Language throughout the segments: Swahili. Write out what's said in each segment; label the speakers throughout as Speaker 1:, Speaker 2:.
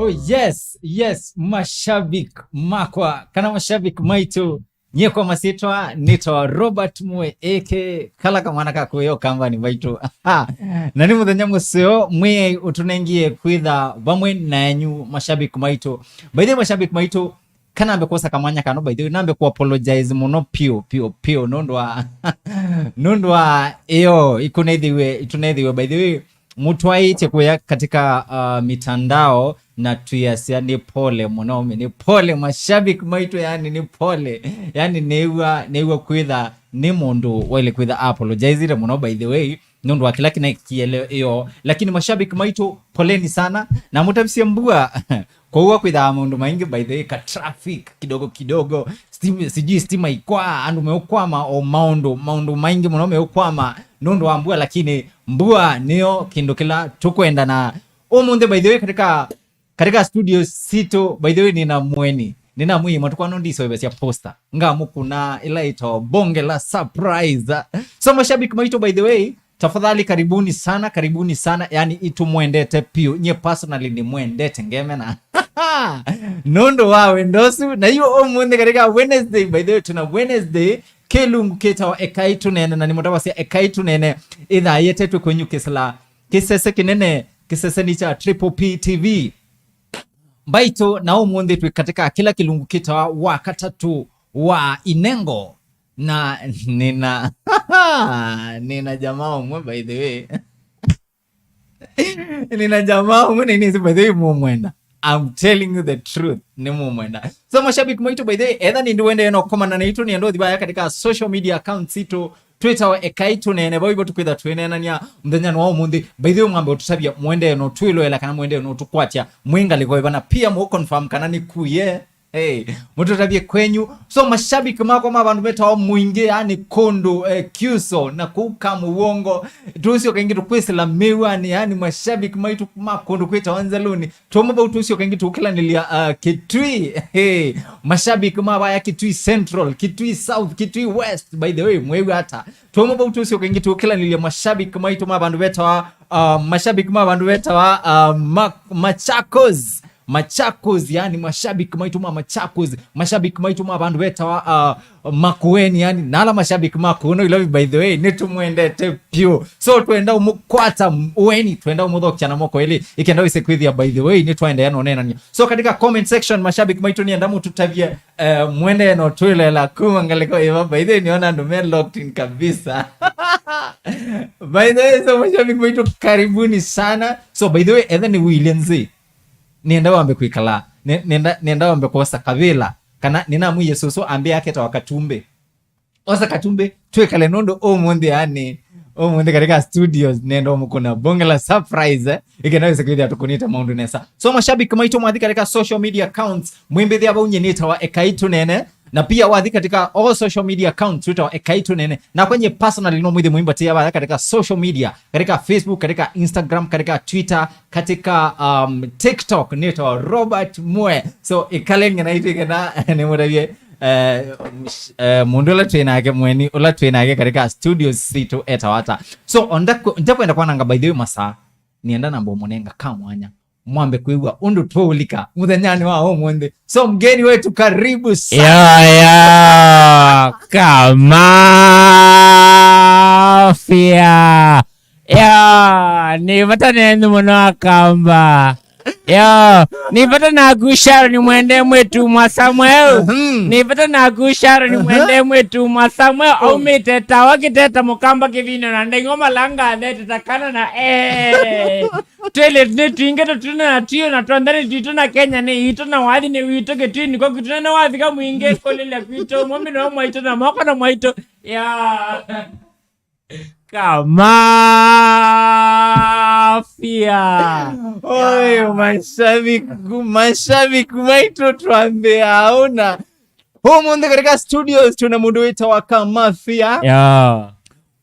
Speaker 1: So yes mashabik makwa kana mashabik maitu nyeko masitwa nito Robert Mwe eke kala kamwana kakuyo kamba ni maitu nani muthenya musio mwe utunengie kwitha bamwe nanyu mashabik maitu by the mashabik maitu kana ambe kosa kamanya kano by the way nambe ku apologize muno pio nondwa iyo itunethiwe by the way mutwaite kuya katika mitandao na tuyasia ni pole munomi ni pole mashabik maitu yani ni pole yani newa kwitha ni mundu wale kwitha apologize ile muno by the way nundu wa kila kina kiele iyo lakini mashabik maitu poleni sana na mutabisia mbua kwa huwa kwitha mundu maingi by the way ka traffic kidogo stima ikwa andu meukwama o maundu maingi muno meukwama nundu wa mbua lakini mbua niyo kindu kila tukwenda na umunde by the way katika studio sito by the way nina mwi matukwa nondi so ya poster nga mukuna ila ito bonge la surprise so mashabiki maito by the way tafadhali karibuni sana yani itumwendete pio nye personally ni mwendete ngemena nondo wawe ndosu na hiyo umunde katika Wednesday by the way tuna Wednesday kelungu keta wa EKAI TUNEENE na nimotawasi EKAI TUNEENE idha yetetu kwenyu kisese kinene kisese ni cha Triple P TV baito na umunde tu katika kila kilungu keta wa katatu wa Inengo na nina jamaa mwe by the way nina jamaa mwe nini by the way mwenda I'm telling you the truth ni mwenda so mashabiki mwitu by the way either ni nduende no komana na itu ni ndo dhibaya katika social media accounts itu Twitter wa EKAI TUNEENE boibo tukwitha tuenena nya mthenya no mundi by the way mwambe utusabia mwende no twilo ela kana mwende no tukwatia mwinga liko bana pia mu confirm kana ni kuye mututabie kwenyu so mashabiki mako mabandu beta muinge yani kondo kyuso na kuka muwongo tusio kengi tukwesela mewani yani mashabiki maitu makondo kweta wanzaluni tomba utusio kengi tukila nilia Kitui mashabiki mabaya Kitui Central Kitui South Kitui West by the way mwewe hata tomba utusio kengi tukila nilia mashabiki maitu mabandu beta mashabiki mabandu beta Machakos yani mashabiki maitu Machakos mashabiki maitu bandu beta Makueni yani nala mashabiki makuno I love you by the way nitumwendete pio so twenda umukwata ueni twenda umudhokya na moko ili ikenda wise kwithia by the way nitwaenda yano nena so katika comment section mashabiki maitu ni ndamu tutavie mwende no twile la kumangaliko eva by the way niona ndo men locked in kabisa by the way so mashabiki maitu karibuni sana so by the way either ni Williamzi nienda wambe kuikala nienda wambe kosa kavila kana nina mu Yesuso ambe yake ta wakatumbe osa katumbe twekale nondo omunde yani omunde katika studios nendo mukuna bonge la surprise ikenaweza kwenda tukunita maundu nesa so mashabiki maitu mwadhi katika social media accounts mwimbe thia baunye nita wa EKAI TUNEENE na pia wadhi katika all social media accounts Twitter wa EKAI TUNEENE na kwenye personal no mwidhi muimba tia katika social media katika Facebook katika Instagram katika Twitter katika TikTok nita wa Robert Mwe so ikalenge na iti kena ni mwadavye mundu ula tuenage mweni ula tuenage katika studios sito etawata so ndako enda kwa nanga by the way masa nienda nambo monenga kamwanya mwambe kuigwa undu tuulika muthenyani wa mwende so mgeni wetu karibu sana
Speaker 2: ya Kamafia nipata nenu mwana wakamba nipata na kushara ni mwende mwetu mwa Samuel nipata na kushara ni mwende mwetu mwa Samuel au miteta wakiteta mukamba kivino na ndengoma langa teta kana na twele tuingeto tuna na tio na tuandani tuito na Kenya ni ito na wadhi ni wito ketu ni kwa kutuna na wadhi kama inge kolele kuito mwami na mwaito na mwako na mwaito Kamafia
Speaker 1: oyo mashabiki maitu tuambe hauna humunde katika studios tuna mundu wita wa Kamafia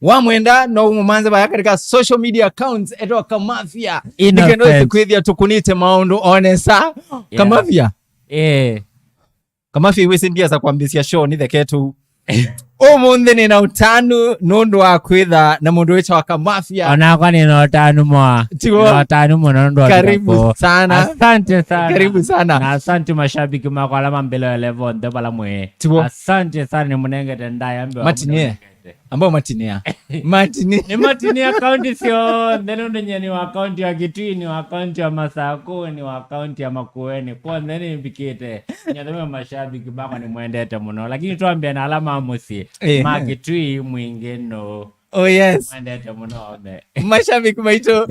Speaker 1: wamwenda no umumanze baya katika social media accounts eto wa Kamafia nikendo kwithia tukunite maundu onesa Kamafia Kamafia wese ndia za kuambisia show ni the ketu Umuthi ni na utanu nundu wa kwitha na mundu witwa Kamafia.
Speaker 2: Onakwa ni na utanu mwa.
Speaker 1: Tigo.
Speaker 2: Utanu mwa nundu wa
Speaker 1: karibu sana.
Speaker 2: Asante sana.
Speaker 1: Karibu sana.
Speaker 2: Na asante mashabiki mwa alama mbele ya level ndebala mwe.
Speaker 1: Tigo.
Speaker 2: Asante sana ni munenge tendaya ambe.
Speaker 1: Matinie. Ambao matinia. Matini.
Speaker 2: Ni matinia account sio ndeno ni wa account ya Kitui, ni wa account ya Masako, ni wa account ya Makueni. Kwa ndeni mbikite. Nyadome mashabiki bako ni muendete muno. Lakini tuambie na alama amusi. Ma Kitui mwingeno.
Speaker 1: Oh yes.
Speaker 2: Muendete muno ome.
Speaker 1: Mashabiki maito.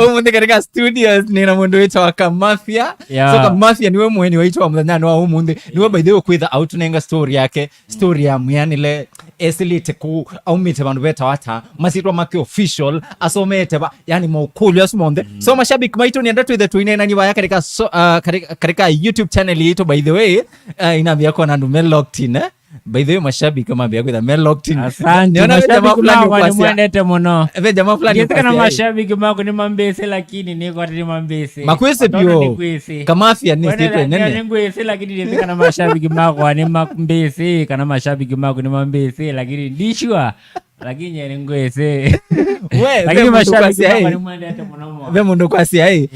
Speaker 1: Umuthi katika studios ni na mundu witwa Kamafia. So Kamafia niwe muheni waitwa mthanyano wa umuthi. Niwe by the way kwitha au tunenga story yake. Story ya myanile esilite ku aumite bandu beta wata masitwa make official asomete ba yani maukulu asumonde. So mashabiki maito ni andatu the tuine nani waya katika YouTube channel yetu by the way inabia kwa nandu locked in by the way mashabiki kama bia kwa locked in.
Speaker 2: Asante mashabiki mako ni mwendete muno.
Speaker 1: Eve jamaa fulani
Speaker 2: kwa kana mashabiki mako ni mambese lakini niko ati mambese.
Speaker 1: Makwese pio. Kamafia ni sito nene.
Speaker 2: Ni ngwese lakini ni kana mashabiki mako ni mambese kana mashabiki mako ni mambese lakini ndishwa lakini ni ngwese.
Speaker 1: Lakini mashabiki mako ni mwendete muno. Ve mundu kwa sia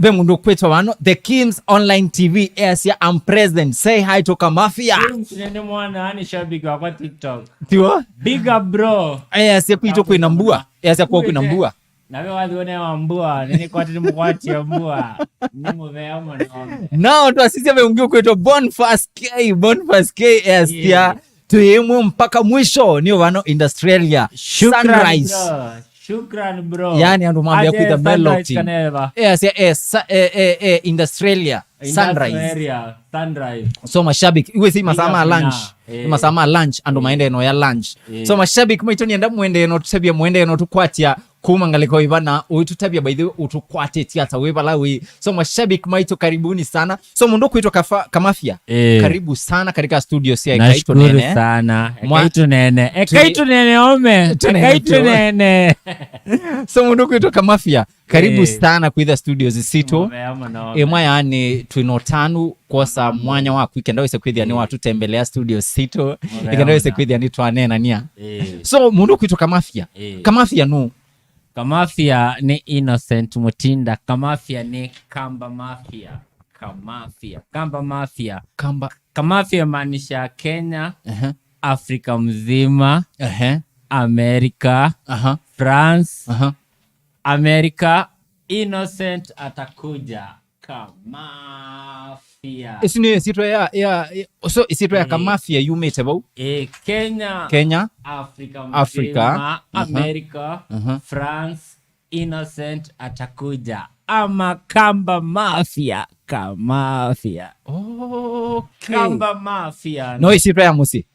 Speaker 1: be mundu kwetwa wano the Kims Online TV asia I'm present. Say hi to Kamafia.
Speaker 2: Nene mwana ani shabiki wa TikTok.
Speaker 1: Tiwa?
Speaker 2: Big up bro.
Speaker 1: Asia kuito kuinambua. Asia kwa kuinambua.
Speaker 2: Nawe wadhone wa mbua. Nini kwa tini mkwati ya mbua. Nimu vea mwana.
Speaker 1: Nao tu asisi ya veungio kwetwa Bonfast K asia tuhimu mpaka mwisho niyo wano Industrialia Sunrise.
Speaker 2: Shukran bro.
Speaker 1: Yani andu mambia kuita Melody. Industrialia Sunrise. So mashabiki iwe si masama lunch. Masama lunch andu maende eno ya lunch. So mashabiki maito nienda muende eno tutabia muende eno tukwatia kumangaliko ibana uitutabia by the way utukwate tiata webalawi. So mashabiki maito karibuni sana. So mundu kuitwa Kamafia. Karibu sana katika studio sia EKAI TUNEENE.
Speaker 2: Nashukuru sana. EKAI TUNEENE ome. EKAI TUNEENE.
Speaker 1: So mundu kuitwa Kamafia. Karibu sana kuitha studios zisito. Mwaya ni tuinotanu kosa mwanya wa ikenda wese kwithia ni watu tembelea studios sito. Ikenda wese kwithia ni twanena nia. So mundu kuitwa Kamafia. Kamafia no.
Speaker 2: Kamafia ni Innocent Mutinda. Kamafia ni Kamba Mafia. Kamba Mafia. Kamafia maanisha Kenya, Afrika mzima, Amerika, France, Amerika. Innocent atakuja. Kamafia.
Speaker 1: Isini sito ya so isito ya Kamafia you mate about Kenya, Afrika,
Speaker 2: Amerika, France. Innocent atakuja ama Kamba Mafia. Kamafia.
Speaker 1: Okay.
Speaker 2: Kamba Mafia.
Speaker 1: No isito ya musi.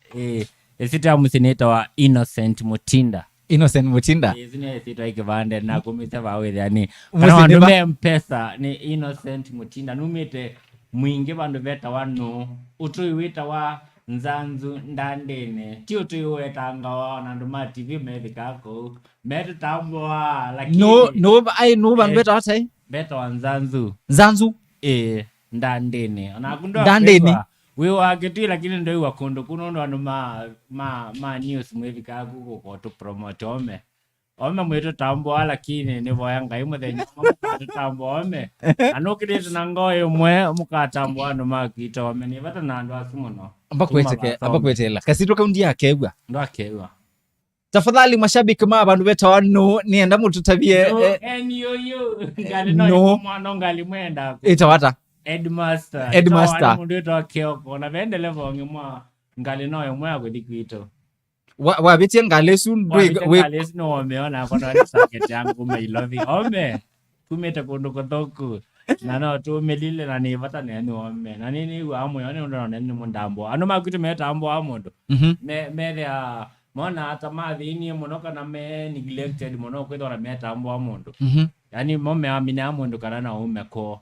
Speaker 2: Isito ya musi nitawa Innocent Mutinda.
Speaker 1: Innocent Mutinda.
Speaker 2: Isini isito ikivande na kumita bawe yani. Kana wandume mpesa ni Innocent Mutinda. Numite mwingi bandu beta wano. Utuiwita wa nzanzu ndandene. Ti utuiweta ngawa na nduma TV medikako. Metu tambua lakini.
Speaker 1: No bandu beta watai?
Speaker 2: Beta wa nzanzu.
Speaker 1: Nzanzu?
Speaker 2: Ndandene.
Speaker 1: Ndandene.
Speaker 2: Wewa Kitui lakini ndo iwa kondo kuno ndo ma news mwevi kagu kwa tu promote ome mwetu tambua lakini ni boyanga imo the nyama tambua ome anokide tunangoye mwe mukatambua ndo makita ome ni bata nando asumuno
Speaker 1: abakwetela kasito kaundi yake bwa
Speaker 2: ndo akewa.
Speaker 1: Tafadhali mashabiki ma bandu beta wano nienda mututabie
Speaker 2: no mwana ngali mwenda
Speaker 1: itawata Headmaster.
Speaker 2: Mundu wetu wa Kioko. Na vende levo ngimwa ngali noyo mwa kudikuito.
Speaker 1: Wabitia ngalesu
Speaker 2: ngalesu no wameona kwa nani saketi yangu umeilovi. Ome. Kumete kundu kutoku. Na no tu melile na ni vata neni ome. Na nini ua amu yone undo neni mundambo. Ano makutu meta ambo amundo. Mele ya mona hata maadhi ini monoka na me neglected mono kwedo na meta ambo amundo. Yani mome amine amundo karana ume ko.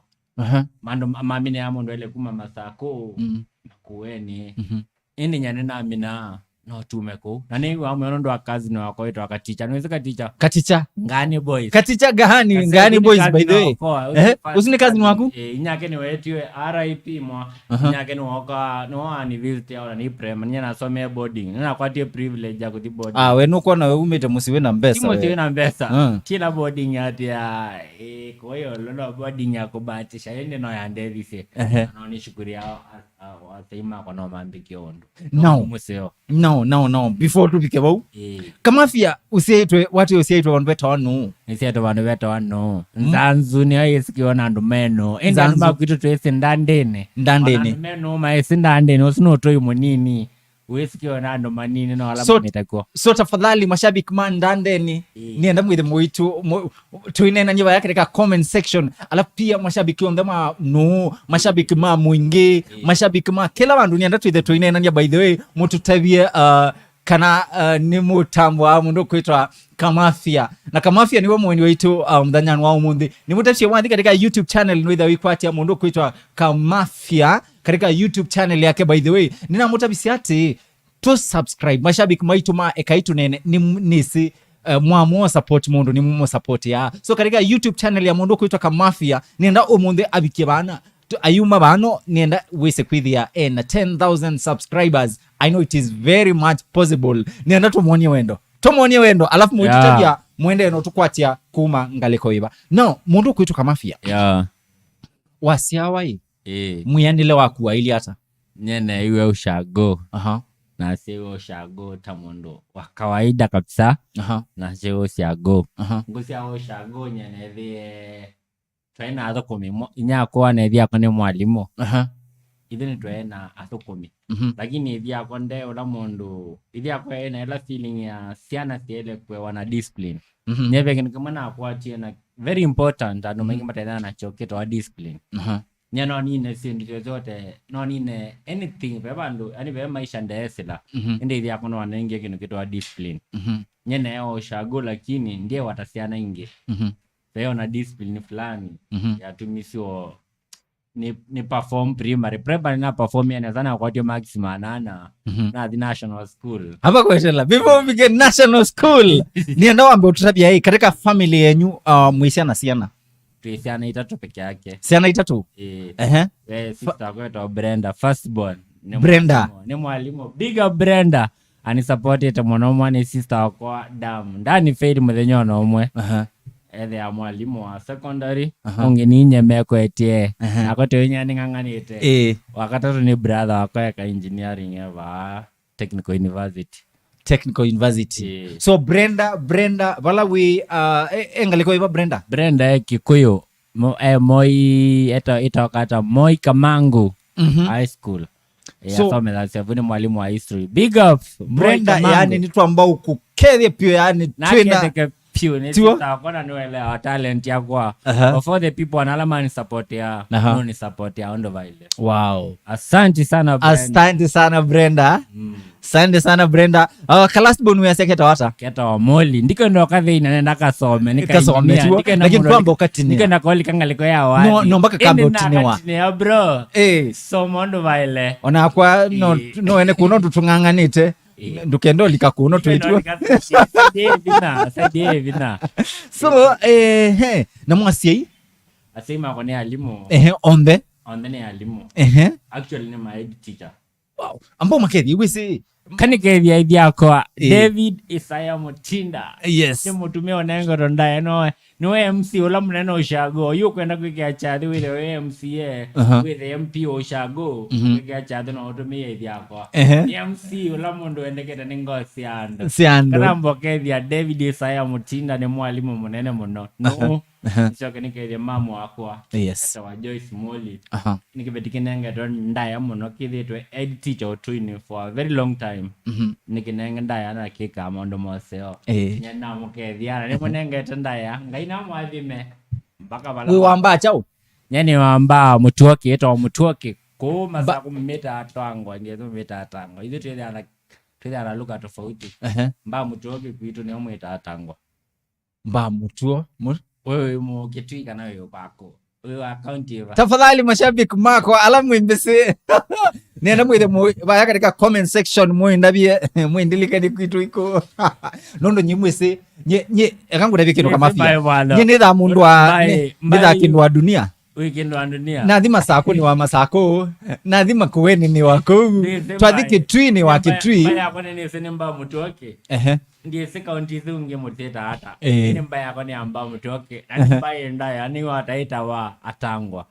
Speaker 2: Mando mamine amundo ele kuma Masako Makueni indi nyane na amina no tumeko na ni wa mwondo akazi no akoitwa katicha nweze
Speaker 1: katicha
Speaker 2: ngani boys
Speaker 1: katicha ngani boys by the way usini kazi ni waku
Speaker 2: inyake ni wetiwe RIP mwa inyake ni waka no ani visit ya ni prem nya na some boarding na kwatie privilege ya kuti boarding
Speaker 1: we nuko na umete musiwe na mbesa
Speaker 2: musiwe na mbesa kila boarding ati ya kwa hiyo lolo boarding ya kubatisha yende no ya ndevise na ni shukuri yao wateima kwa no mambiki ondo
Speaker 1: no before tu bikebau Kamafia usietwe watu usietwe wandu betano
Speaker 2: usietwe wandu betano nzanzu ni ayesikiona andu meno enda makwitu twese ndandene meno maesi ndandene usino toi munini usikiona andu manini no alama nitakuwa
Speaker 1: so tafadhali mashabiki man ndandeni nienda mwithe mwitu tuinena nyiba yake katika comment section alafu pia mashabiki ondema no mashabiki ma mwingi mashabiki ma kila wandu nienda tuinena nyiba by the way mututavie kana ni mutambo wa mundu kwitwa Kamafia na Kamafia niwe mweni wetu mdanyano wa umundi ni mutafie wandi katika YouTube channel niwe wikwatia mundu kwitwa Kamafia katika YouTube channel yake by the way nina mutabisi ati to subscribe mashabiki maitu ma EKAI TUNEENE ni nisi mwamuo support mundu ni mumo support ya so katika YouTube channel ya mundu kwitwa Kamafia nienda umundi abikie bana ayuma bano nienda wese kwithia na 10,000 subscribers. I know it is very much possible. Nienda tumuonie wendo alafu mwitabia mwende no tukwatia kuma ngaleko iba no mundu kwitu Kamafia wasiawai muyanile wakuwa ili hata
Speaker 2: nyene iwe ushago na sewe ushago tamondo wa kawaida kabisa na sewe ushago ngusia ushago nyene thie twaina athukumi inyakwa na ithia kwa ni mwalimu ithini twaina athukumi lakini ithia kwa nde ula mundu ithia kwa ina ila feeling ya siana siele kwe wana discipline neve kinikamana kwa tiena very important anu mengi matena na choketo wa discipline nyano nine sindu zote no nine anything bebandu ani be maisha ndesela inde ithia kwa wanenge kinu wa discipline nyene yao shago lakini ndiye watasiana inge Peo na discipline fulani ya tumisio ni perform primary na perform ya nazana kwa dio maxima na the national school
Speaker 1: hapa kwetela before we get national school nienda wambe ututabia hii katika family yenyu muisiana siana
Speaker 2: tuisiana itatu peke yake
Speaker 1: siana itatu
Speaker 2: sister kwetu Brenda firstborn
Speaker 1: Brenda
Speaker 2: ni mwalimu big up Brenda ani support ita mwanamwa ni sister kwa damu ndani fail mthenyo na umwe ethe ya mwalimu wa secondary ongeni nyemeko etie akote nyani nganganite wakatatu ni brother wako engineering eva technical university
Speaker 1: so Brenda wala we engaliko iba
Speaker 2: Brenda Kikuyu moi ita Moi Kamangu high school so somela mwalimu wa history big up
Speaker 1: Brenda yani ni tu ambao kukethe pio yani
Speaker 2: twina Sita niwelewa talent ya kwa for the people analama ni support ya no ni support ya ondo vile
Speaker 1: wow
Speaker 2: asante sana
Speaker 1: Brenda asante sana Brenda kalast bonu ya seketa wata
Speaker 2: keta wa moli ndiko ndo kadhi inaenda kasome
Speaker 1: lakini kwamba ukati ni
Speaker 2: ndiko koli kangaliko ya wali
Speaker 1: no mpaka kambe utiniwa
Speaker 2: ya bro so mondo vile
Speaker 1: ona kwa no ene kuno tutunganganite ndukendo likakuno twetu
Speaker 2: sadie vina
Speaker 1: so na mwasiei
Speaker 2: asema kwa ni alimu
Speaker 1: on the
Speaker 2: ni alimu actually ni my head teacher
Speaker 1: wow ambo makedi wese
Speaker 2: kanike idea kwa David Isaya Mutinda
Speaker 1: yes
Speaker 2: ni mutumia onengo ronda no MC ula munene ushago yu kwenda kwikya chathi wile MCA with MP ushago kwikya chathi no utumia idea kwa ni MC ula mundu endekete ningosi ando karambo kethia David Isaya Mutinda ni mwalimu munene muno no sio nike mamu akwa
Speaker 1: yes
Speaker 2: wa Joyce Moli nikibetikinenge ndaya muno kithitwe ed teacher otwini for a very long time nikinenge ndaya na kika mondo moseo nyana mukethia ni munenge ndaya ngaina mwathime mpaka bala
Speaker 1: we wamba chao
Speaker 2: nyani wamba mutuoki eto mutuoki ko masa kumeta atwangwa ngezo meta atangwa hizo tena luka tofauti mba mutuoki kwitu ni omweta atangwa
Speaker 1: mba mutuo
Speaker 2: wewe mukitwika nayo bako wewe account hiyo
Speaker 1: tafadhali mashabiki mako alamu imbese nenda mwithe baya katika comment section mwendabie mwendilikani kwitu iko nondo nyimwese nye ekangu ndabie kindu Kamafia nye nitha mundu wa nitha kindu wa dunia
Speaker 2: weekend wa dunia
Speaker 1: nathi Masako ni wa Masako nathi Makueni ni wa kou twathi Kitui ni wa Kitui
Speaker 2: baya kone ni senemba mutoke ndiye se county thunge muteta hata ni mbaya kone amba mutoke ani mbaya ndaya ani wataita wa atangwa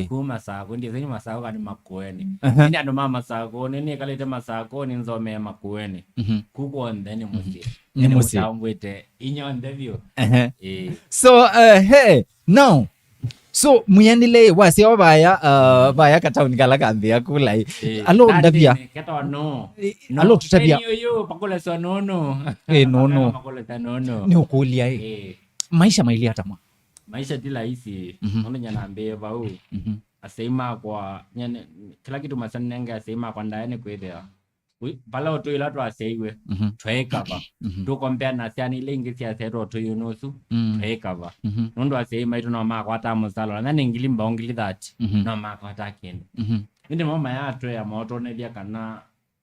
Speaker 2: ku Masako ndiye zenye Masako kani Makueni ndi ando mama Masako nini kalete Masako ni nzome Makueni kuko ndeni musi ni mutambwete inyonde vyo
Speaker 1: so hey now so muyandile wasi baya katauni kala kambia kulai alo ndabia
Speaker 2: kata no
Speaker 1: alo tutabia
Speaker 2: yo pakola so no pakola ta no
Speaker 1: ni ukulia maisha maili hata
Speaker 2: maisha dila hisi nono nyana ambe bau asema kwa nyane kila kitu masanenga asema kwa ndani kwethea bala oto ila to aseiwe twekava ndo compare na siani ile ingisi ya seto to yunusu twekava ndo asema ito no maka wata musalo na ningilimba ongili that no maka wata kendo inde mama ya to ya moto ne dia kana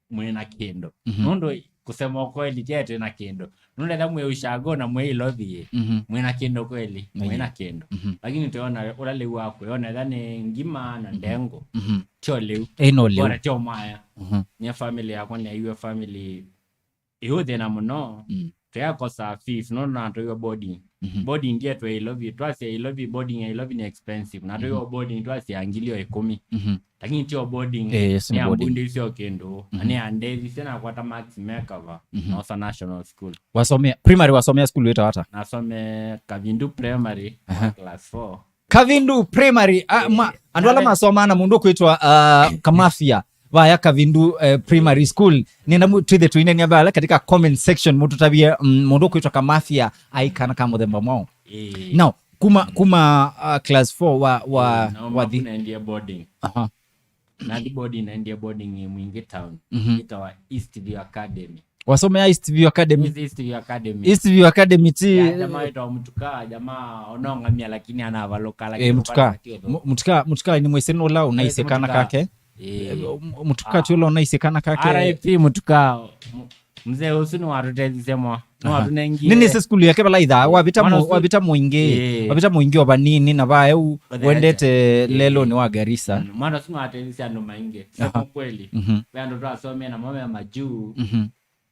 Speaker 2: mwena kendo ndo kusema kweli jetu na kendo ndo da mwe ushago na mwe lobby mwena kendo kweli mwena kendo lakini tuona ulale wako yona dhani ngima na ndengo chole
Speaker 1: no leo
Speaker 2: bora chomaya nya family yako ni iwe family ihodhe na muno tuyako sa fees no na to your body body ndiye to I love you twice I love you body I love you ni expensive na to your body twice angilio 10 lakini to your body ni ambundi sio kendo ani andezi sena kwa max makeup na national school
Speaker 1: wasomea primary wasomea school wetu hata
Speaker 2: nasome Kavindu primary class 4
Speaker 1: Kavindu primary andwala masoma na mundu kwitwa Kamafia vaya Kavindu primary school nenda twithe tuine ni abala katika comment section mutu tabia mundu kwitwa Kamafia aikana kama themba mwao now kuma class 4 wa
Speaker 2: the India boarding na the boarding na India boarding ni Mwingi town itawa East View Academy
Speaker 1: wasomea East View Academy East View Academy ti
Speaker 2: jamaa ito mutuka jamaa onongamia lakini anavaloka lakini
Speaker 1: mutuka ni mweseno la unaisekana kake mutuka tulo unaisekana kake
Speaker 2: RIP mutuka mzee usini warutezi sema no atunengi
Speaker 1: nini se school yake bala idha wabita muingi obanini na bae wendete lelo ni wa Garissa
Speaker 2: mwana sino atezi ando mainge sema kweli bando twasomea na mama ya majuu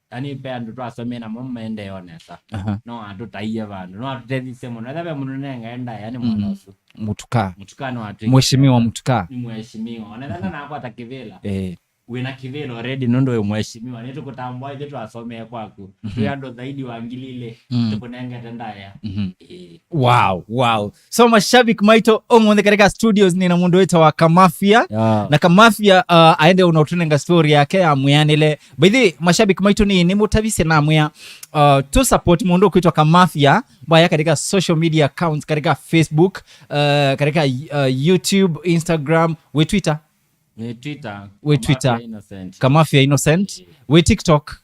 Speaker 2: ani pe ando twasomea na mama ende onesa no ando taiye bando no atezi sema na dabe munenga enda yani mwanosu
Speaker 1: mutuka
Speaker 2: no atezi
Speaker 1: mheshimiwa mutuka
Speaker 2: ni mheshimiwa anadhana na kwa takivela wena kivelo already nondo mheshimiwa neto kutambwa ile twasomea kwako tuyando zaidi waangilile tukunenga tendaya
Speaker 1: wow so mashabiki maito ongonde katika studios ni na mundu wetu wa Kamafia na Kamafia aende unatunenga story yake ya myanile by the mashabiki maito ni mutabise na mya to support mundu kuitwa Kamafia baya katika social media accounts katika Facebook katika YouTube, Instagram, we Twitter Kamafia Innocent we TikTok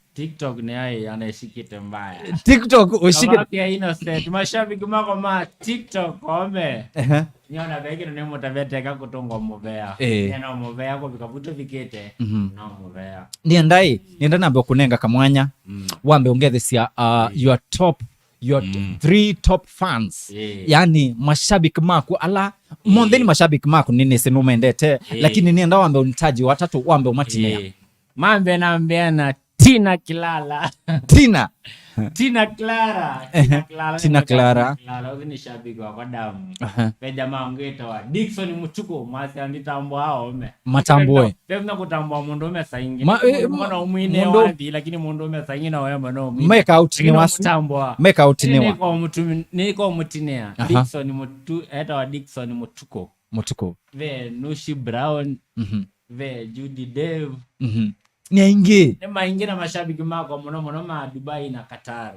Speaker 2: ni ai anashikite mbaya
Speaker 1: TikTok ushike
Speaker 2: Kamafia Innocent mashabiki mako ma TikTok ome niona bege no motivateka kutonga muvea nena muvea ko bikavuto vikete no muvea
Speaker 1: nienda nambe kunenga kamwanya wambe ongethesia your 3 top fans yani mashabiki mako ala mondeni mashabiki mako nini sinumendete lakini nienda wambe unitaji watatu wambe umatinea
Speaker 2: mambe naambiana Tina Clara ni shabiki wa damu pe jamaa ngeta wa Dickson Mutuko mwasi anditambo hao
Speaker 1: matambwe
Speaker 2: pemna kutambwa mundu ume saingi mbona umwine wapi lakini mundu ume saingi na wewe mbona
Speaker 1: make out ni wasu make out ni wa
Speaker 2: niko mutinea Dickson Mutu eta wa Dickson Mutuko ve Nushi Brown ve Judy Dave
Speaker 1: Niingi
Speaker 2: na mashabiki mako muno ma Dubai na Qatar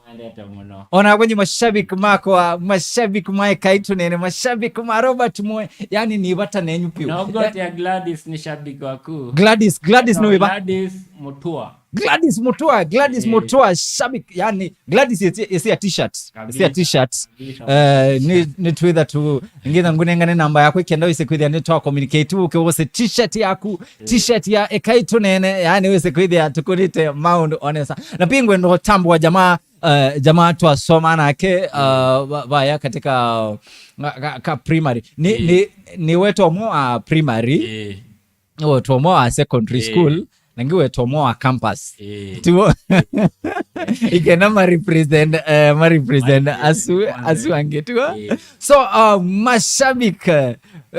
Speaker 2: mwendete muno
Speaker 1: ona kwenye mashabiki mako mashabiki ma EKAI TUNEENE mashabiki ma Robert Moe yani ni bata nenyu pio
Speaker 2: na got ya Gladys ni shabiki waku
Speaker 1: Gladys no
Speaker 2: Gladys Mutua
Speaker 1: Gladys Mutua shabik, yani Gladys is a t-shirt ni Twitter tu ngina ngunengane namba yako ikenda wese kwithia ni to communicate uke wose t-shirt yaku t-shirt ya Ekai Tunene, yani wese kwithia tukurite mound onesa na pingwe ndo tambo wa jamaa twasoma nake vaya katika ka primary ni weto mo primary weto mo secondary school nangi weto mo campus tu ikena ma represent asu angetua so mashabik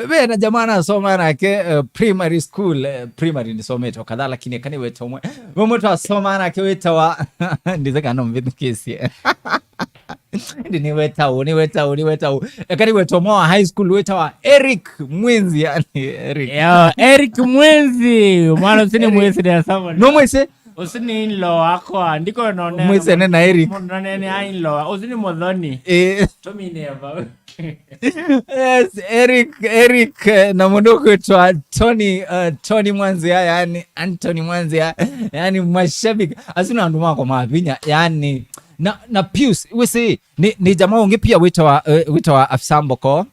Speaker 1: bena jamaa nasoma nake primary school primary ni someto kadhala lakini kani weto mo twasoma nake wetawa ndize kana mvitu kesi ni wetao kani weto mo high school wetawa Eric Mwenzi, yani
Speaker 2: Eric Mwenzi mwana usini mwezi ya sama
Speaker 1: no mwese
Speaker 2: usini in-law wako ndiko naone
Speaker 1: mwese na Eric
Speaker 2: nene in-law usini modhoni tomi never
Speaker 1: yes Eric na mundu kwetwa Tony Mwanzi, yani Anthony Mwanzi, yani mashabiki asina anduma kwa mavinya, yani na Pius wese ni jamaa unge pia witawa afsamboko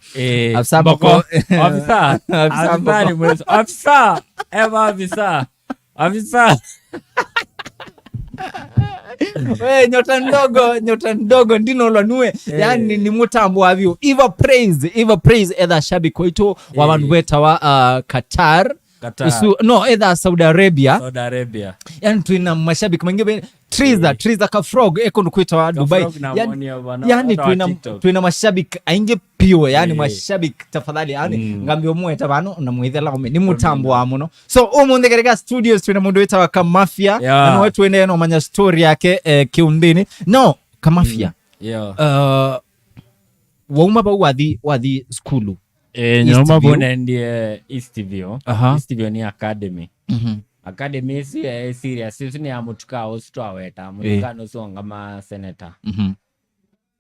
Speaker 2: afisa
Speaker 1: we nyota ndogo ndino lwanue yani ni mutambo avyo eva praise either shabiki waito wa bantu wetawa Qatar either Saudi Arabia yani tuina mashabiki mengine Triza ka frog eko nukuita wa Dubai yani tuina mashabiki ainge piwe yani mashabiki tafadhali yani ngambio mueta bano na muithela ni mutambo wa muno so umunde katika studios tuina mundu weta wa Kamafia na wetu wende no manya story yake kiundini no Kamafia wauma ba wadhi skulu
Speaker 2: nyoma bona ndiye Eastview ni academy academy si serious ni amutuka ostwa weta mutuka no songa ma senator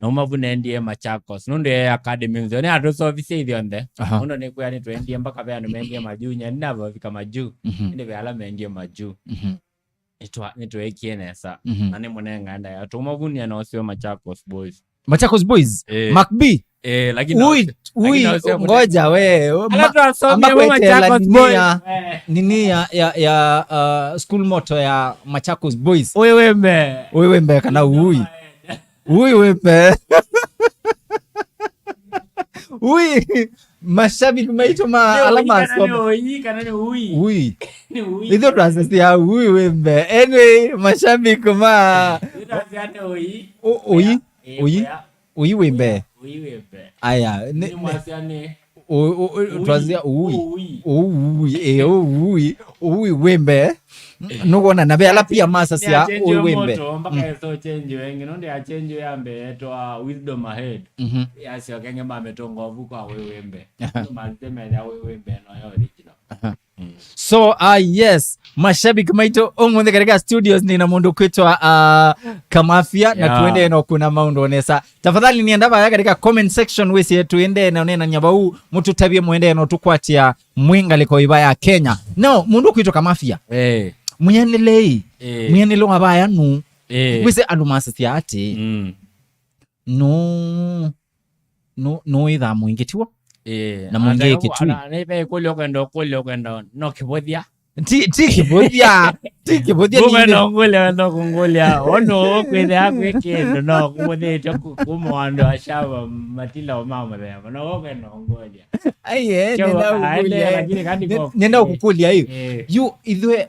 Speaker 2: noma bona ndiye Machakos nonde academy nzone adoso office idi onde uno ne kuya ni twendi mpaka bya no mengie majunya ndava vika maju ndi byala mengie maju nitwe kienesa nane monenga nda ya tuma bunia no sio Machakos boys Macb
Speaker 1: lakini ngoja we nini ya school motto ya Machakos Boys wembe kana wembe mashabiki maito ma alama idho transisi ya wembe anyway mashabiki ma wembe aya ni mwasiane twazia wembe nugona nabe ala pia masa sia wembe
Speaker 2: mpaka eso change wengi nonde ya change yambe to wisdom ahead yasi wakenge mametongo vuko wembe mazeme ya wembe no original
Speaker 1: so yes mashabiki maito omunde katika studios ni na mundu kwitwa Kamafia na tuende no kuna maundo onesa tafadhali niendaba katika comment section wese tuende na nena nyaba huu mtu tabie muende no tukwatia mwinga liko ibaya Kenya no mundu kwitwa Kamafia munyanelei munyanelo abaya nu wese alumasa ati no idha muingetiwa na munge kitui
Speaker 2: nebe kulokendo no kibodia
Speaker 1: tikibodia
Speaker 2: no kungolia ono kwende akwekendo no kumode kumoando ashaba matila o mama bema no kwendo ngolia
Speaker 1: nenda kukulia hiyo you idwe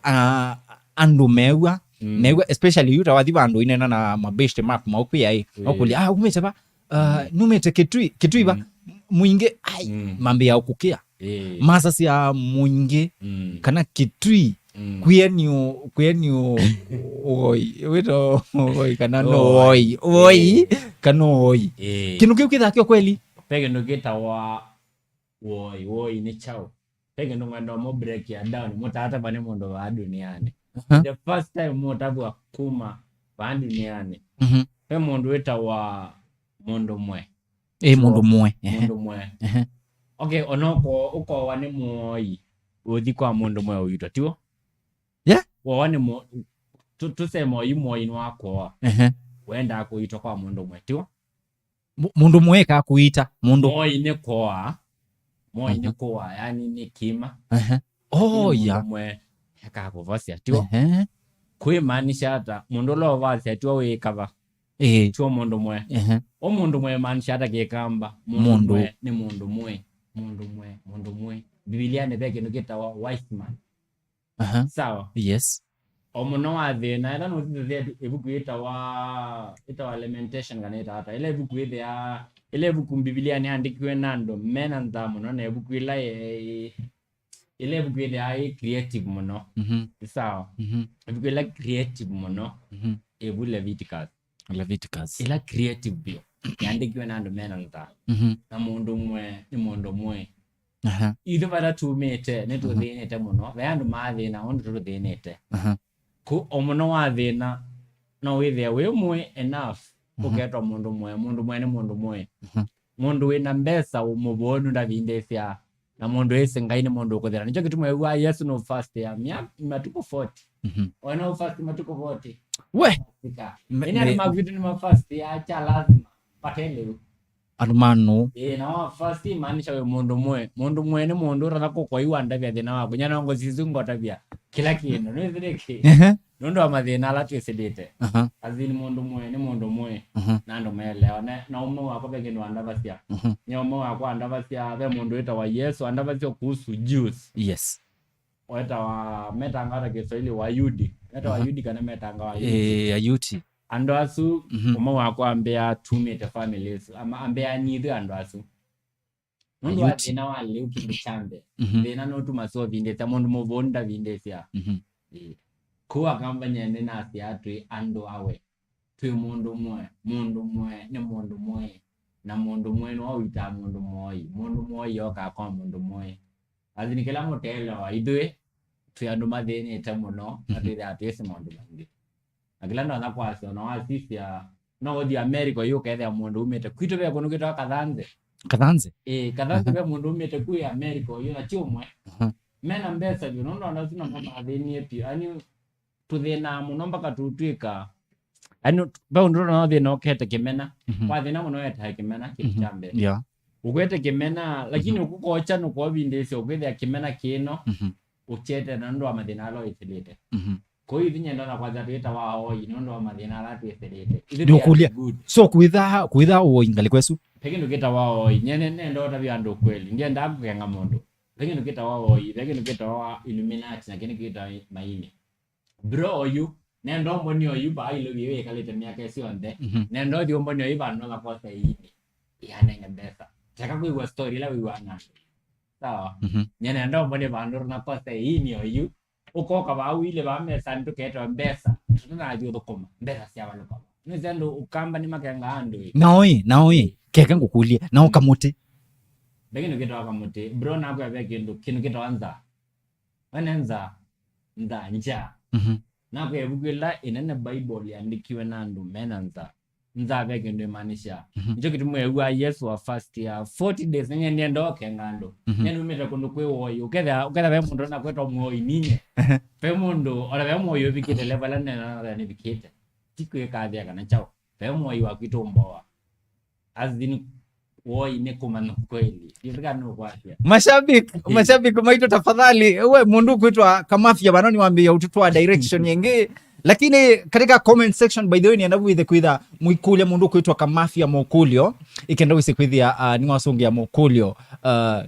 Speaker 1: andumewa newa especially you tawadhi bandu inena na mabeshte mark maupia hii okulia umetaba numete kitui ba muinge mambe ya ukukia masasi ya muinge kana kitui kwenyu wito kana kano kinu kitha kio kweli
Speaker 2: pege no geta wa woi ni chao pege no ngando mo break ya down mutata bane mondo wa duniani the first time motabu akuma ba duniani pe mondo weta wa mondo mwe
Speaker 1: mondo mwe
Speaker 2: okay onoko uko wane moi uthi kwa mondo mwe uitwa tiwo
Speaker 1: yeah
Speaker 2: wane mo tuseme oyu moi nwako wenda kuitwa kwa mundu mwetiwa
Speaker 1: mundu mweka kuita mundu
Speaker 2: moi ni koa yani ni kima
Speaker 1: ya
Speaker 2: mwe akakuvosia tiwa kuimaanisha hata mundu lo vasi atiwa wikava tio mundu mwe o mundu mwe maanisha hata kikamba mundu mwe ni mundu mwe Biblia ne beke no getawa wise man sawa
Speaker 1: yes
Speaker 2: omuno wa thina ila no thithe ebuku itawa lamentation kana hata ile ebuku ile ebuku Biblia ni andikiwe nando mena ndamu no na ebuku ile ebuku ai creative muno sawa ebuku ile creative muno ebu Leviticus ila creative bio yandikiwe nando mena ndamu na mundu mwe ni mundu mwe ithu bara tumite ne tuthinite muno bandu mathina ondu tuthinite ku omuno wa thina no withia wi mwe enough uketwa mundu mwe ni mundu mwe mundu wina mbesa umubonu ndavindesia na mundu ese ngai ni mundu ukuthira nicho kitumwe wa Yesu no fast ya matuko 40 wana fast matuko 40
Speaker 1: we
Speaker 2: ina ni mavitu ni mafast ya cha lazima patele
Speaker 1: armano
Speaker 2: na fast maanisha we mundu mwe ni mundu ratako kwa iwanda vya thina wako nyana ngo sizungo tabia kila kindu no thireke nondo amathina ala twesedete azini mundu mwe ni mundu mwe nando melewa na umo wako bege ndo andavasia nyomo wako andavasia ve mundu eta wa Yesu andavasia kuhusu Jews
Speaker 1: yes
Speaker 2: weta wa metangara Kiswahili wa Yudi eta wa Yudi kana metanga wa Yudi
Speaker 1: ayuti
Speaker 2: ando asu umo wako ambea tumete families ama ambea nidhi ando asu mundu wa thina wa leo kibichambe thina no tumaso vindeta mundu muvonda vindesia kuwa kamba nyene nasi atwi ando awe twi mundu mwe ni mundu mwe na mundu mwe no wita mundu mwe yoka kwa mundu mwe azini kila motelo wa idwe twi andu mathini etamuno atwi atwese mundu mangi agila ndo na kwaso no asisia no di America yoka ethe mundu umete kwito bya kono kita kathanze kathanze bya mundu umete ku America yo na chomwe mena mbesa byo ndo ndo sina kama athini epi ani tuthina muno mpaka tutwika ani baundu no thina okete kimena kwa thina muno yeta kimena kichambe ukwete kimena lakini ukukocha no kwa bindese ukwete kimena kino uchete na ndo amathina alo isilite ko ithinya ndo na kwaza twita wao ino ndo amathina ala twisilite
Speaker 1: ndio kulia so kuitha o ingali kwesu
Speaker 2: pekino kita wao nyene ndo tabia ndo kweli ndiye ndakukenga mundu pekino kita wao pekino kita wao Illuminati na kini kita maini bro oyu nendo mboni oyu ba ilo biwe kalete miaka esionde nendo dio mboni oyu ba no la posta yini yana ngembesa taka kuiwa story la wiwa na sawa nyene ndo mboni ba ndo na posta yini oyu ukoka ba wile ba mesa ndo keto mbesa tuna ajo dokoma mbesa sia walo ba nizendo ukamba ni makenga ando
Speaker 1: naoi keka ngukulie nao kamuti
Speaker 2: begino kito kamuti bro na kwa begino kino kito anza wanenza nja na kwa bugula inene Bible yandikiwe nandu menanza nza bege ndo maanisha njo kitumwe wa Yesu wa fast ya 40 days nyenye ndo kengando nyene umeta kondo kwe woyo uketha be mundu na kwetwa mwoyi ninye pe mundu ora be mwoyo bikite level na ne bikite tikwe kathia kana chao be mwoyi wa kwitomboa azini woi ne kumano kweli yirikano kwatia mashabiki
Speaker 1: maito tafadhali we mundu kuitwa Kamafia bana niwaambia ututwa direction yenge lakini katika comment section by the way nienda with kuitha mwikulia mundu kuitwa Kamafia mokulio ikenda wise kuithia ni wasongia mokulio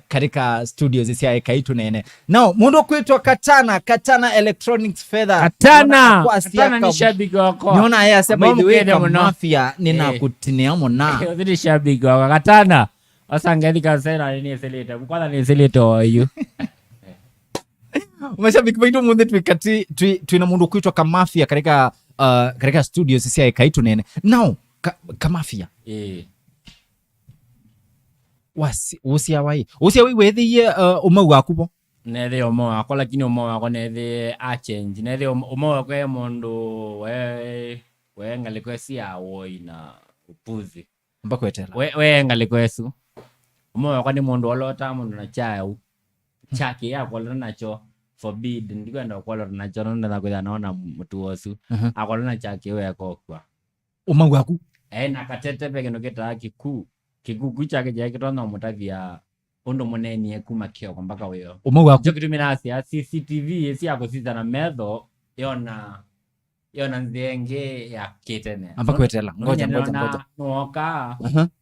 Speaker 1: katika studios cia EKAI TUNEENE now mundu kuitwa Katana Electronics Feather
Speaker 2: Katana ni shabiki wako
Speaker 1: niona yeye asema by the way Kamafia ninakutinea mona
Speaker 2: ni shabiki wako Katana asangethika sera ni seleta kwanza ni seleta oyu
Speaker 1: mashabiki wetu mundu twina mundu kuitwa Kamafia katika studios cia EKAI TUNEENE now Kamafia usiawai wethiie umau waku bo
Speaker 2: nethe umo wako lakini umo wako nethe a change nethe umo wako e mundu we ngalikwesia woi na upuzi
Speaker 1: mbakwetera
Speaker 2: we ngalikwesu umo wako ni mundu olota mundu na chao chaki yako nacho forbid ndikwenda kwalo na chono na kwenda naona mtu wosu akolona chake we kokwa
Speaker 1: umau waku
Speaker 2: na katete peke no kita kiku chake je kitona mutavia ondo muneni ekuma kio mpaka weyo
Speaker 1: umau waku
Speaker 2: jokitumira asia CCTV esi yako sita na medho yona nzenge ya kitene
Speaker 1: ambako wetela ngoja
Speaker 2: noka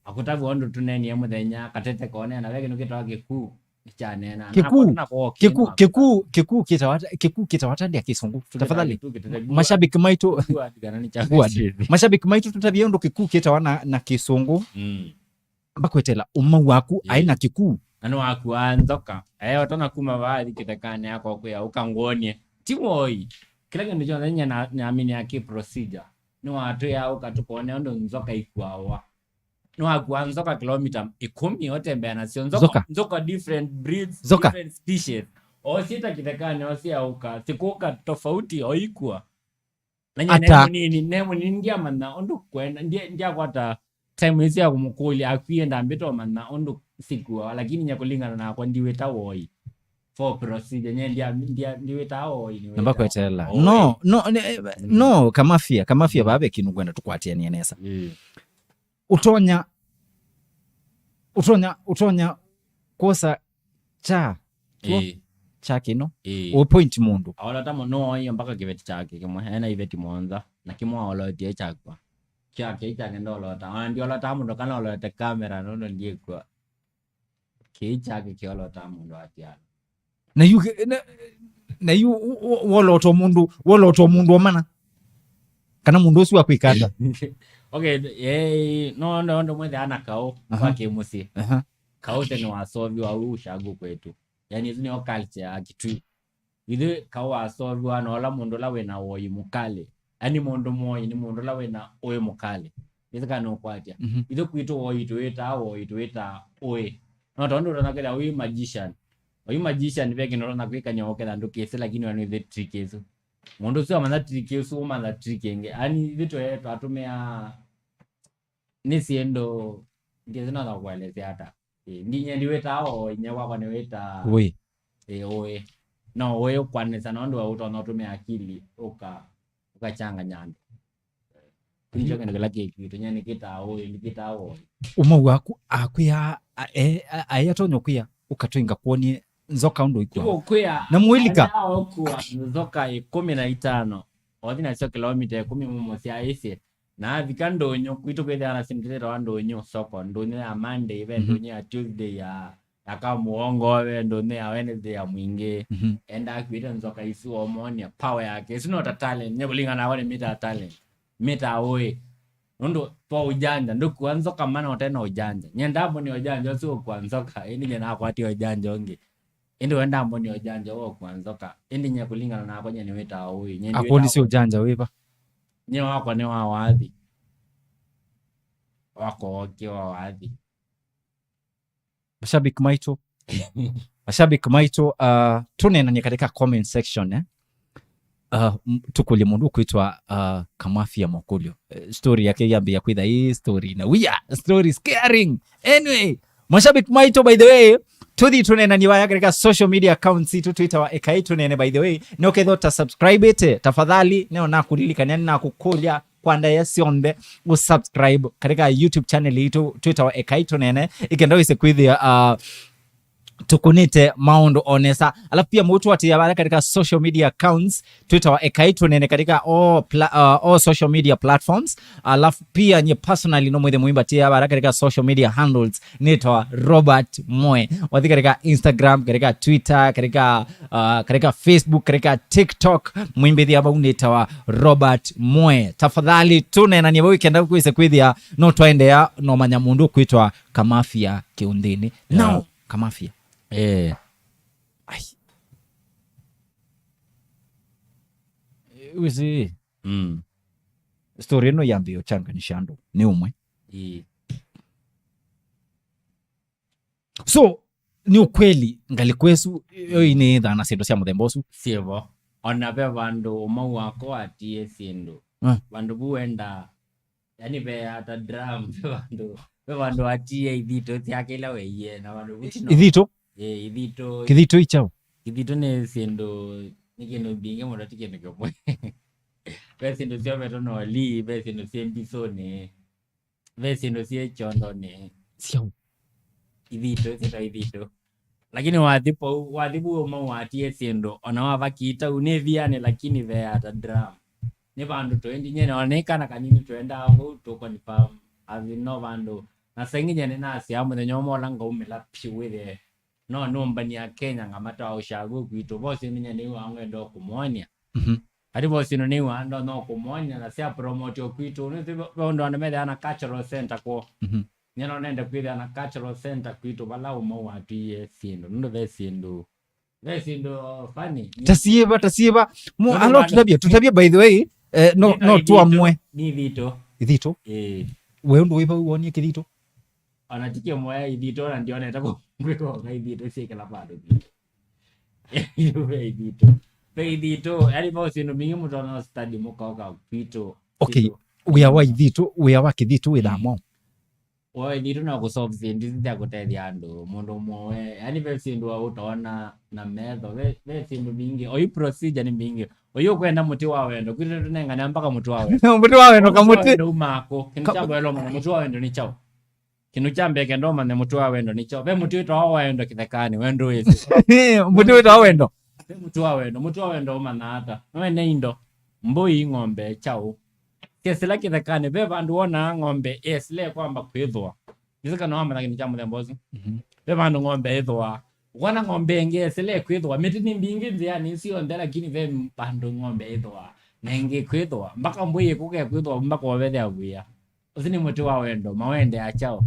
Speaker 2: akutavu ondo tuneni muthenya katete kone na wege no kita kiku chanena
Speaker 1: kiku kitawata ndia kisungu tafadhali mashabiki maitu mashabiki maitu tutabia ndo kiku kitawana na kisungu ambako wetela umau waku aina kiku
Speaker 2: ano waku anzoka otona kuma bali kitakane yako kwa ukangonie timoi kila kindu chona nya naamini yake procedure no watu ya ukatukone ndo nzoka ikwawa no waku nzoka kilomita 10 otembea na sio nzoka different breeds different species sita kitakane osia uka sikuka tofauti oikwa nanya nemo ndia manna ondo kwenda ndia kwata time hizi ya kumukuli akwienda mbito manna ondo sikua lakini nyakulingana na kwa ndiweta woi for procedure ndiweta woi
Speaker 1: namba kwetela no kamafia babe kinu kwenda tukwatia nienesa utonya kosa cha kino o point mundu
Speaker 2: awala tamo no iyo mpaka kiveti chake kimwe ena iveti monza na kimwe awalotie chakwa chake ndo lota ndio lota mundu kana lota kamera nono ndiye kwa kichake kiolota mundu atiana
Speaker 1: na yu woloto mundu omana kana mundu osi wakwikanda
Speaker 2: okay ndo mwende ana kao kwake musi kao tena wasovi wa ushago kwetu yani hizo ni culture akitu ile kao wasovi wana wala mundu lawe na oyi mukale yani mundu moyi ni mundu lawe na oyi mukale hizo kana kwatia ile kuito oyi tueta oyi ndo nakela oyi magician bege ndo nakwika nyoke ndo kesi lakini wana ile trick hizo mundu sio manza trick hizo manza trick enge yani vitu yetu atumea nisiendo ndiye zina za kuelezea hata ndinye ndiweta nyewa kwa niweta oe no oe kwanesa ndo utatumia akili ukachanga nyanda ndicho kende lake kitu nyani kita oe
Speaker 1: umau waku akuya ayatonyo kuya ukatwenga kuonie nzoka ndo ikwa na mwilika
Speaker 2: kwa nzoka 15 odina sio kilomita 10 mumosi aisi na vikandonyo kwito kwenda na simtete wandonyo soko ndonyo ya Monday event ndonyo ya Tuesday ya akamuongo we ndonyo ya Wednesday ya mwinge enda kwita nzoka isu omonia power yake sino talent nyebulinga na wale mita oe ndo po ujanja ndo kuanza kama na tena ujanja nyendamo ni ujanja sio kuanzoka ini nyana kwati ujanja onge ndo endamo ni ujanja wao kuanzoka ini nyakulingana na kwenye niweta oe
Speaker 1: nyendi akoni sio ujanja wepa
Speaker 2: nyewa wako ni wawadhi wako wawadhi
Speaker 1: mashabiki maito tunenanye katika comment section tukuli mundu kuitwa Kamafia Mokulio story yake yambia kwitha hii story na story scaring anyway mashabiki maito by the way tuthi tunena ni waya katika social media accounts itu Twitter wa EKAI TUNEENE by the way no kedhota subscribe it tafadhali neo na kulilika na kukulia kwanda yasionde usubscribe katika YouTube channel itu Twitter wa EKAI TUNEENE ikenda wise kwithia tukunite maundu onesa alafu pia mutu watia bara katika social media accounts Twitter wa EKAI TUNEENE katika all social media platforms alafu pia nye personally no mwithe muimba tia bara katika social media handles nitwa Robert Moe wathi katika Instagram katika Twitter katika Facebook katika TikTok muimbe thia ba nitwa Robert Moe tafadhali tunena ni weekend kwise kwithia no twaendea no manyamundu kwitwa Kamafia kiundini now Kamafia uzi story no yambio changa nishandu ni umwe so ni ukweli ngalikwesu ini dhana sindu cia muthembosu
Speaker 2: sievo ona be vandu mau wako atie sindu vandu buenda yani be ata drum vandu atie idito tiakela weye na vandu
Speaker 1: idito
Speaker 2: idito
Speaker 1: kidhito ichao
Speaker 2: Kithito ni sindu ni kindu bingi muno ti kindu kimwe. Ve sindu cia meto no li, ve sindu cia mbisoni, ve sindu cia chondo ni
Speaker 1: Ciao.
Speaker 2: Ithito. Lakini wathibu umo watie sindu ona wavakiita uneviane lakini ve ata drum. Ni vandu twendi nyene onekana kanini twenda aho tuko ni pam avino vandu na senginye ni nasi amu the nyomo langa umela piwire no nombani ya Kenya ngamata ushago kwitu bose ninye ni wangu ndo kumonia hadi bose ni wando no kumonia na sia promote kwitu ndo ndo mede ana cultural center ko nyeno nende kwire ana cultural center kwitu bala umo watie sindu ndo ve sindu funny
Speaker 1: tasiba mo alo tutabia by the way no tuamwe
Speaker 2: ni
Speaker 1: Ithito we ndo wiba uonie Kithito
Speaker 2: anatikia moya Ithito na ndio anaita kwiko Ithito sikala bado Ithito yani bosi no mingi mtu ana study muka kwito.
Speaker 1: Okay, we are Ithito we are Kithito with amo
Speaker 2: Ithito na ku solve things ndia kuteithia andu mundu mwe yani ve sindu wa utaona na metho ve sindu mingi oi procedure ni mingi oyo kwenda muti wa wendo kwito tunengana mpaka muti wa wendo
Speaker 1: muti wa wendo kamuti
Speaker 2: ndo mako kinchabo elo mwana muti wa wendo ni chao kinu chambeke ndo mane muti wa wendo ni chao ve muti wa wendo kithekani wendo wezi
Speaker 1: muti wa wendo
Speaker 2: muti wa wendo mana hata wene indo mboi ng'ombe chao kesela kithekani ve vandu wona ng'ombe esle kwamba kwithwa nizika no amana kinu chamu thembozi ve vandu ng'ombe ithwa wana ng'ombe nge esle kwithwa miti ni mbingi nzia ni sio ndela lakini ve vandu ng'ombe ithwa nenge kwithwa mpaka mboi kuke kwithwa mpaka wethe aguya usini muti wa wendo mawende achao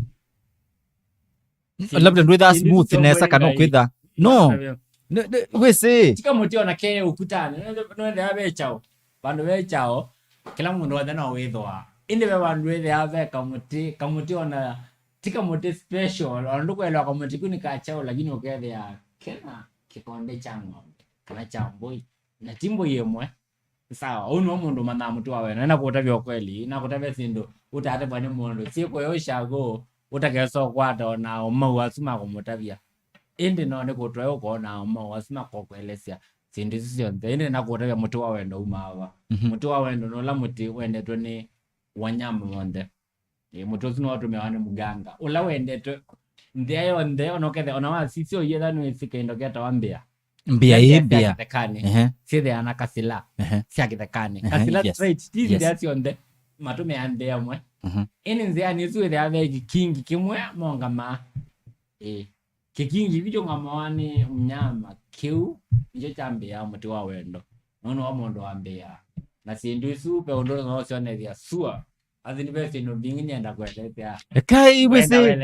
Speaker 1: labda ndwetha smooth nesa kana kwitha no wese
Speaker 2: tika muti ona ke ukutane nwende ave chao vandu ve chao kila mundu wothe no withwa indi ve vandu wethe ave kamuti ona tika muti special ona ndukwelewa kamuti kuni ka chao lakini ukethea kena kikonde cha ng'ombe kana cha mboi na timbo yemwe sawa uno mundu mana muti wawe na kutavya kweli na kutavya sindu utate bani mundu siko yoshago utakeso kwata na umau asuma kumutavya indi no ne kutwa uko na umau asuma kokwelesya sindu sisyo indi na kutavya muti wawe ndo umawa muti wawe ndo no la muti wende to ni wanyama monde muti sino watu mewane muganga ula wende to ndeyo no kethe ona wa sisyo yeda no isike ndo keta wambia mbia tekane sithe ana kasila sia kithekane kasila straight tizi that's on the matume ande amwe ini nzia ni suwe the ave kingi kimwe monga ma kikingi video ngamawani mnyama kiu nje chambia muti wa wendo nono wa mondo ambia na sindu supe ondo no sione dia sua azini bese no bingi nyenda kweleta
Speaker 1: kai wese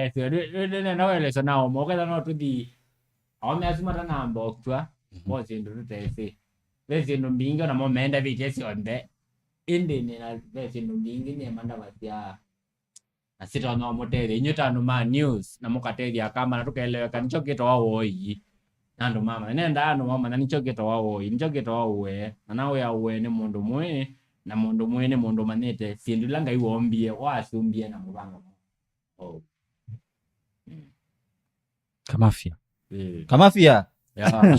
Speaker 2: na wele so na omoka no tudi ome asuma na mbokwa bosi ndo tese bese ndo bingi na momenda vitesi onde indi ni na bese ndo bingi ni manda batia asita no motere nyota no ma news na mukateria kama na tukaeleweka nicho kito wao oyi nando mama nenda no mama na nicho kito wao oyi nicho kito wao we na nawe ya we ni mundu mwe na mundu mwe ni mundu manete sindu langa iwombie wasumbie na mubanga
Speaker 1: Kamafia yeah.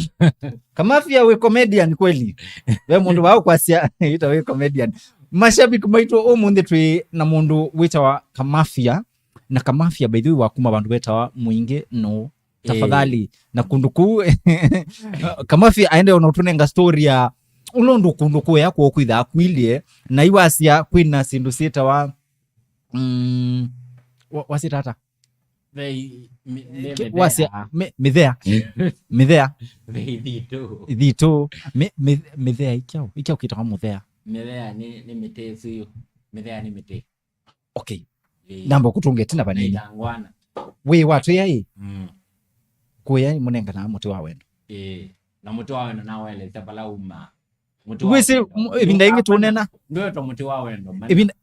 Speaker 1: Kamafia we comedian kweli we mundu wao kwasia ita we comedian mashabiki maitu omunde twi na mundu witawa Kamafia na Kamafia by the way wakuma bandu betawa muinge no tafadhali na kunduku Kamafia aende ona utunenga story ya ulondo kunduku yako kwitha akwilie na iwasia kwina sindu sita wa wasitata wasia mithea Ithito mithea ikiao kitwa muthea
Speaker 2: mithea ni mite suyo mithea ni mite
Speaker 1: okay namba kutungetina banini
Speaker 2: ngwana
Speaker 1: we watu yai kuya munenga na muti wa wendo
Speaker 2: na muti wa wendo na wele tabala uma
Speaker 1: wese ibinda ingi tunena
Speaker 2: ndio to muti wa wendo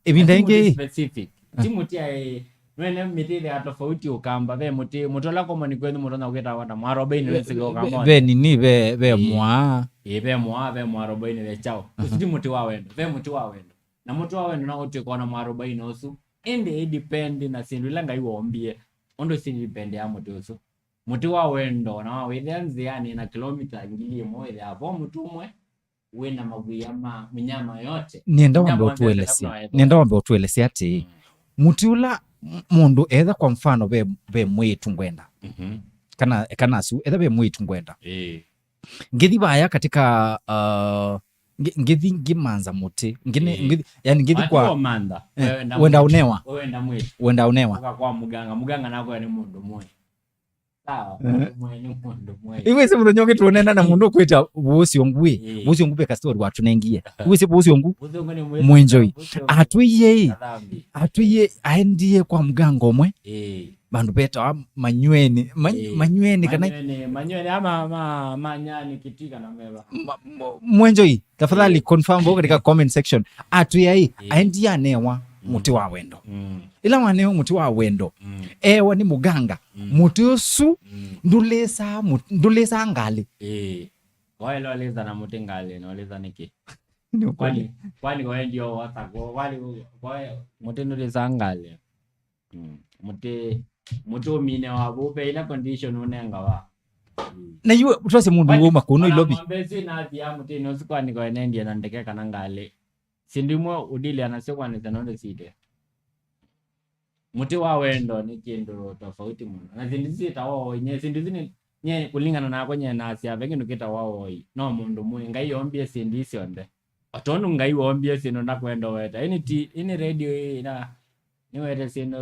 Speaker 1: ibinda ingi
Speaker 2: specific timuti ai wene miti ya tofauti ukamba ve muti mutola koma ni kwenu mutona kweta wata mwarobaini wesigo kama
Speaker 1: ve nini ve mwa
Speaker 2: ve mwarobaini ve chao usiti muti wa wendo ve muti wa wendo na muti wa wendo na uti kwa na mwarobaini osu ende depend na sindu langa iwombie ondo sindu depend ya muti osu muti wa wendo na withe nziani na kilomita 1,000 hapo mtumwe wena maguya ma mnyama yote
Speaker 1: nienda wambe utuelesea ati muti ula mundu etha kwa mfano be mwitu ngwenda kana su etha be mwitu ngwenda ngithi baya katika ngimanza muti yani ngithi kwa
Speaker 2: manda
Speaker 1: wenda unewa
Speaker 2: kwa muganga nako ni mundu mwe sawa mundu mwe
Speaker 1: iwe se mundu nyonge tuonena na mundu kwita bucio ngwe ka story watu nengie iwe se bucio ngu mwenjoi atuiye aendie kwa muganga omwe bandu beta manyweni kana
Speaker 2: ama manyani kitika na meba
Speaker 1: mwenjoi tafadhali confirm boga katika comment section atuiye aendie anewa muti wa wendo ila waneo muti wa wendo ewa ni muganga muti usu ndulesa ngali
Speaker 2: wale waleza na muti ngali na waleza niki kwani kwa ndio watako wale muti ndulesa ngali muti umine wabupe ila condition unenga wa
Speaker 1: na yuwe utwase mundu ngoma kuno ilobi
Speaker 2: mbezi na dia muti no sikwani kwa ndio na ndeke kana ngali sindimo udili anasekwa ni tanonde side muti wa wendo ni kindu tofauti muno na zindizi tawo nye zindizi nye kulingana na kwenye nasi avenge nukita wao no mundu mwe ngai yombie sindisi onde atonu ngai yombie sino ndakwendo weta ini radio ina ni weta sino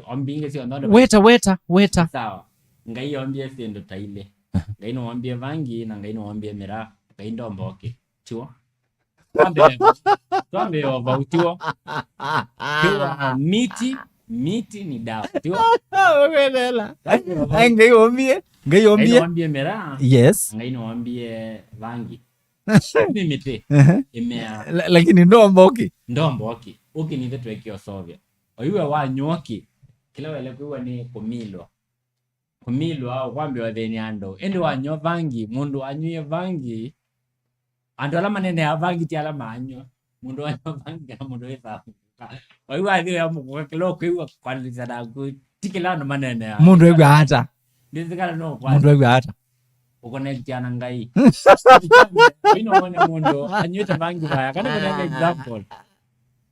Speaker 2: ombinge sio ndo
Speaker 1: weta
Speaker 2: sawa ngai yombie sino taile ngai no ombie vangi na ngai no ombie mira ngai ndomboke chuo Tuambe wautiwa miti ni dawa tiwa
Speaker 1: welela ngai
Speaker 2: mera
Speaker 1: yes
Speaker 2: ngai noambie vangi mimite imea
Speaker 1: lakini ndomboki
Speaker 2: uki ni vitu ekio sovya oiwe wa nyoki kila wele kuwa ni kumilo au kwambi wa theni ando endo wa nyo vangi mundu anyuye vangi ando ala manene ya vangi ti ala manyo mundu wa nyo vangi na mundu weza oiwa dhiyo ya mungu kilo kuiwa kwa nilizada tikila no manene ya
Speaker 1: mundu wewe hata
Speaker 2: ndizikala no kwa
Speaker 1: mundu wewe hata
Speaker 2: ukonekti ana ngai ino wane mundu anyuita vangi vaya kani kuna example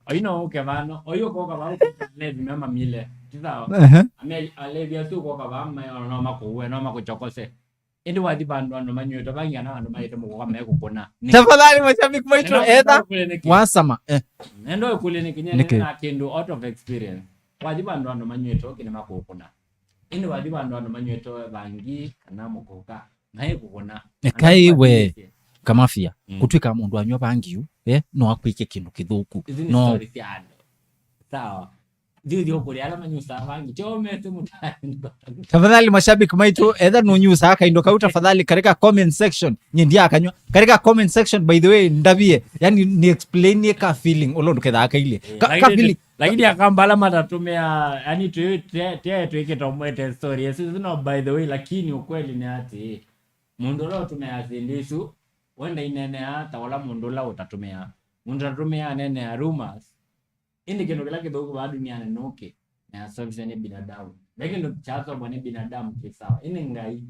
Speaker 2: oino uke vano oyo koka vano levi mema mile tizao alevi ya su koka vama no makuwe no makuchokose indi wadi vandu ano manyuita vangi ana ano maite mukoka meku kuna
Speaker 1: tafadhali mashabiki maitu edha wasama
Speaker 2: nendo kule nikinye na kindu out of experience wadi vandu ano manyuita kine maku kuna indi wadi vandu ano manyuita vangi kana mukoka naye kukuna
Speaker 1: EKAI we Kamafia kutwika mundu anywa vangi no akwike kindu kithuku
Speaker 2: no sawa ndio kuri ala manyusa vangi chomete mutani
Speaker 1: tafadhali mashabiki maitu edha no nyusa akaindo kauta tafadhali katika comment section nyendia akanywa katika comment section by the way ndabie yani ni explain ka feeling olondo kedha akaile ka feeling
Speaker 2: lakini akambala matatumia yani tuike tomwete story yes no by the way lakini ukweli ni ati mundu lo tumeazindisu wenda inene hata wala mundu la utatumia mundu anatumia nene ya rumors indi kendo kila kidogo ba dunia nenoke na service ni binadamu lakini ndo chazo bwana binadamu kisawa ini ngai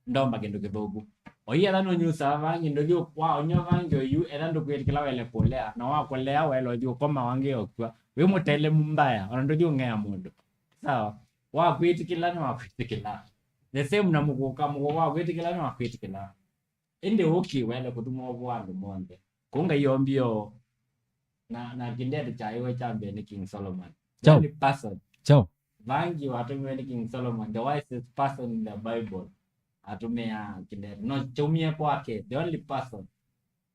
Speaker 2: ndomba kendo kidogo oya dano nyusa vangi ndo kwa onyo vangi yu era ndo kwetikila wele polea na wa kolea wele dio koma wange okwa we mutele mbaya ona ndo ngea mundu sawa wa kwetikila na wa kwetikila the same na mukoka wa kwetikila na wa kwetikila ende okay wele kutumo bwandu monde kunga yombio na kindete cha iwe chambe ni King Solomon the person vangi watumwe ni King Solomon the wisest person in the Bible atumia kindete no chumie kwake the only person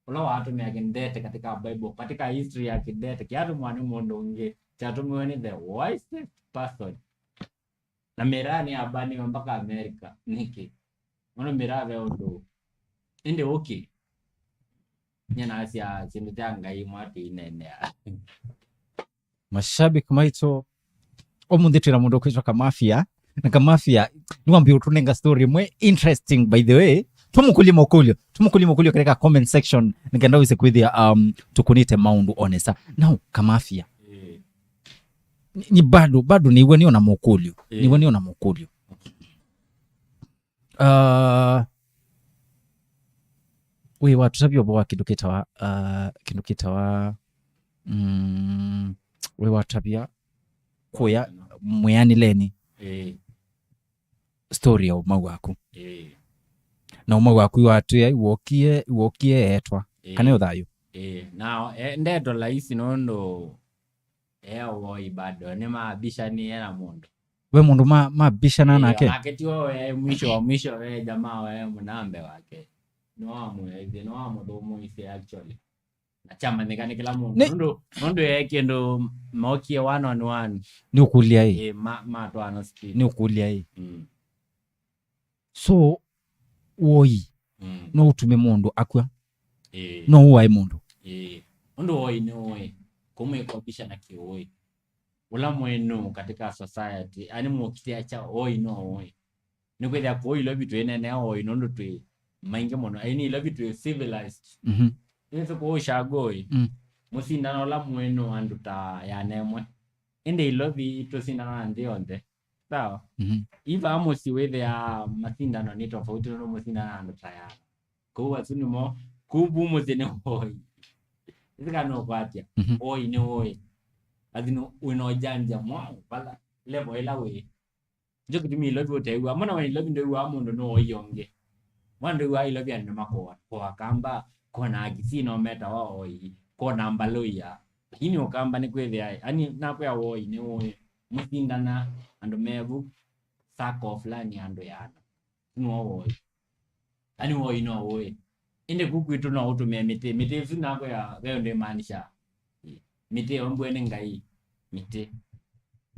Speaker 2: ulo atumia kindete katika Bible katika history ya kindete kiatu mwani mundu nge chatumwe ni the wisest person na mirani abani mpaka America niki ono mirave odo ende okay nyana asia simtanga imwati inene
Speaker 1: mashabiki maitu omunditira mundu kwitwa Kamafia na Kamafia niwambia utunenga story mwe interesting by the way tumukulima ukulio katika comment section nikaenda wise kwithia tukunite maundu honesta now Kamafia ni bado niwe niona mukulio we watu tabio bwa kindu kitawa we watu tabia kuya mweanileni story ya uma waku na uma waku watu ya wokie etwa kana uthayo
Speaker 2: now ndeto laisi nondo woi bado ni mabisha ni era mundu
Speaker 1: we mundu mabishana nake
Speaker 2: aketio mwisho jamaa we munambe wake no amudhumu isi actually na chama nikani kila mundu yake ndo mokie 1-on-1
Speaker 1: ni ukulia hii
Speaker 2: matwana speed
Speaker 1: ni ukulia hii so woi no utume mundu akwa no uwai mundu
Speaker 2: mundu woi ni woi kumekobisha na kioi ula mwenu katika society ani mukitia cha oi no oi nikwenda ko ilo bitu enene oi nondo twi mainge mono ani ilo bitu civilized nizo ko shagoi musindana la mwenu anduta ya nemwe ende ilo bitu sindana ndionde sawa iva amosi wethe ya masindano ni tofauti no musindana anduta ya ko wasuni mo kubu muzene oi izikano kwatia oi ni oi adino unojanja mwa pala level ila we joki tumi lobby otewa mona wani lobby ndo wa mundo no oyonge wando wa lobby ando makoa kwa kamba kona agisi no meta wa oi kona mbaloya hini okamba ni kwethe ai ani nakwa ya oi ni oi musindana ando mevu sako fulani ando yana no oi ani oi no oi inde kukuitu no utumia mite funako ya wewe ndo maanisha mite ombwene ngai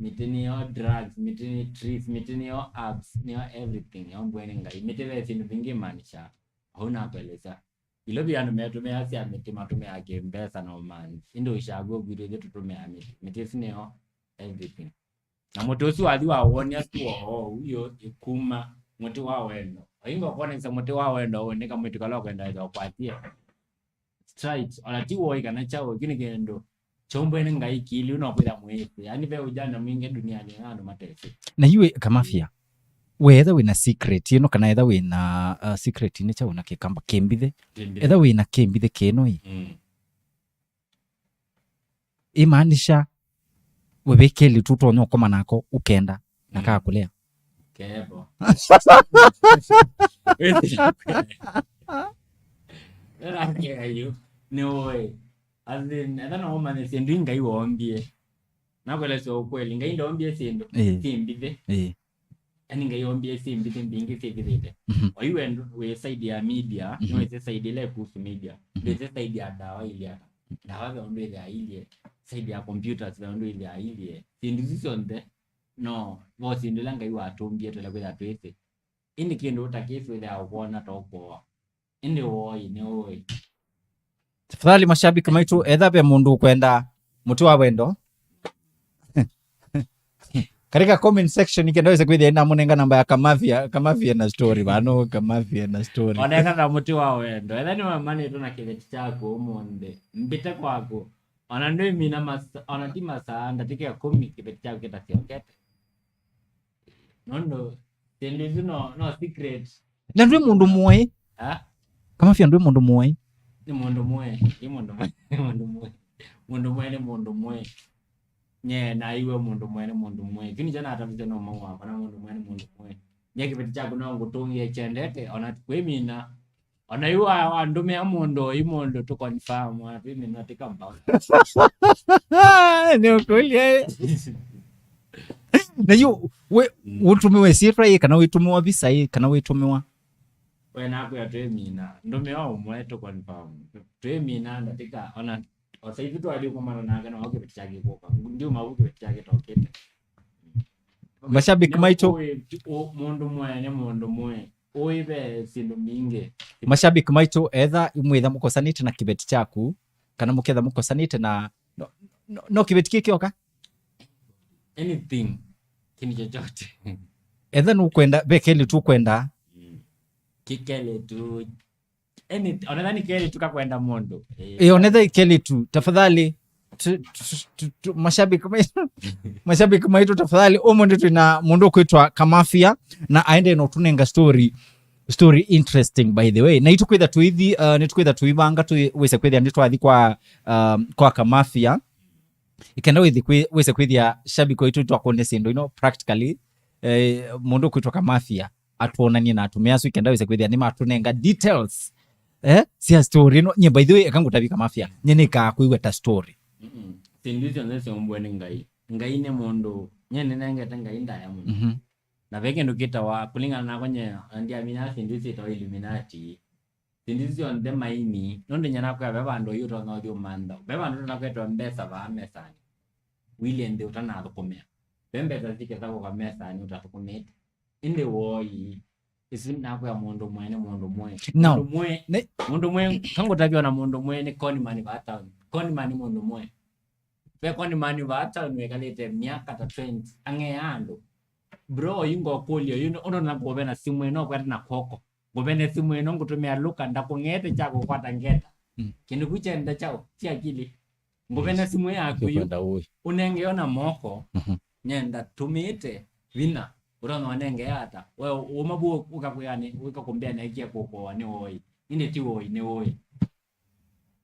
Speaker 2: mite niyo drugs mite ni trees mite niyo apps niyo everything ombwene ngai mite vesi vingi maanisha hauna peleza ilo biano metumia asi mite matume yake mbesa no man indo ushago gwire tutumia mite niyo everything na motosi wali waonia tuo huyo ikuma mti wa wendo ingo kone mti wa wendo oneka mti kala kwenda za kwatia straight anatiwo ikana chao kini kendo chombo ene ngai kili unakwenda mwezi yani ve ujana mwingi duniani ngano matesi
Speaker 1: na hiwe Kamafia whether we na secret you know kana either we na secret ni cha unake kamba kembithe either we na kembithe keno yi imaanisha webekeli tutonyo koma nako ukenda nakaa kulea
Speaker 2: kebo no way azin I don't know man sendo ngai wombie nakwela so kweli ngai ndo ombie sendo simbithe ani ngai ombie simbithe mbingi sivile oyiwe we side ya media no ise side ile kuhusu media ise side ya dawa ile dawa ndo ile ile side ya computers ndo ile ile sindizisonde no vosi ndo ngai watombie tole kwela twese indi kendo utakefu ile akuona tokoa indi woi ni woi
Speaker 1: tafadhali mashabiki maitu edha be mundu kwenda muti wa wendo katika comment section ikendaweza kwithia ina munenga namba ya Kamafia na story bano Kamafia na story
Speaker 2: oneka na muti wa wendo edha ni mamani tu na kibeti chako umonde mbite kwako ona ndo mina onatima saa ndatike komi kibeti chako kitasiokete nondo tendizu no secret
Speaker 1: na ndwe mundu muoi Kamafia ndwe mundu muoi
Speaker 2: ni mundu mwe mundu mwe nye na iwe mundu mwe kini jana atavuze no mawa kana mundu mwe nye kibeti chako na ngutungie chendete ona kwemina ona iwa andume ya mundu imondo to confirm ati mimi natika mbao
Speaker 1: ni ukulia na yu we utumiwe sifra kana witumiwa visa kana witumiwa
Speaker 2: wena kwa twemina ndume wao mweto confirm twemina ndatika ona osaivi tu ali kumana naga na wake bitchage koka ndio mabuke bitchage tokete
Speaker 1: mashabiki maitu
Speaker 2: mundu mwe oibe sindu minge
Speaker 1: mashabiki maitu edha imwitha mukosanite na kibeti chaku kana muketha mukosanite na no kibeti kikioka
Speaker 2: anything kini chochote
Speaker 1: edha nukwenda bekeli tu kwenda
Speaker 2: kikele tu onadhani kele tu kakwenda mondo
Speaker 1: onadhani kele tu tafadhali mashabiki maitu tafadhali omonde tuna mundu kwitwa Kamafia na aende no tunenga story story interesting by the way na itukwitha tuithi nitukwitha tuibanga tuwise kwithia nitwathi kwa Kamafia ikenda wise kwithia shabiki witu twakone sindu practically mundu kwitwa Kamafia atuonanie na atumeasu ikenda wise kwithia ni matunenga details cia story nye by the way akangutabika Kamafia nye nikakuigwa ta story
Speaker 2: sindizo nese ombwene ngai ne mundu nye nenengete ngai ndaya mundu na veke ndukita wa kulingana na kwenye ndia mina sindizo ito Illuminati sindizo onde maini nonde nyana kwa bebando yuto no dio manda bebando na kweto mbesa ba mesani William de utana akomea bembe tazike zako kwa mesani utatukumeta inde woi isi na kwa mundu mwene mundu mwe kango tabio na mundu mwene koni mani bata koni mani mundu mwe pe koni mani bata nwekalete miaka ta 20 angeando bro yingo polio ono na gobena simu eno kwata na koko gobena simu eno ngutumia luka ndakungete chako kwata ngeta kindu kuchenda chao si akili gobena simu yako unengeona moko nyenda tumite vina urono wanenge hata wewe umabu ukakuyani ukakumbia na ikia koko ni oi inde ti oi ne oi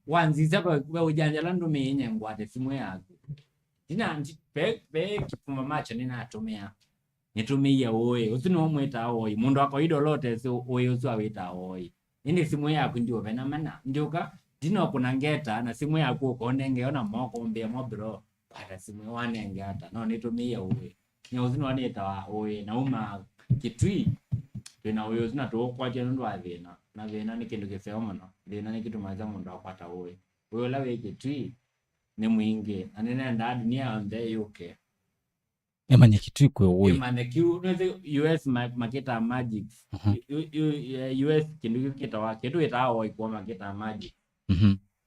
Speaker 2: wanzi zako wewe ujanja ndo menye ngwate simu yako dina pe kifuma macho ninatumia nitumia oi usino mweta oi mundu wako idolote so oi usawita oi inde simu yako ndio vena mana ndoka dino kuna ngeta na simu yako uko nengeona moko mbia mo bro para simu wanenge hata no nitumia oi nyozino waneta wa oye na uma kitwi tena oyo zina to kwa jeno athina na thina ni kindu gisema no thina ni kitu maza mundu akwata oye oyo lawe kitwi ni mwingi anene nda dunia onde yuke
Speaker 1: emanya kitwi kwe oye
Speaker 2: emanya kiu no US maketa magic US kindu kita kitu ita oye kwa maketa magic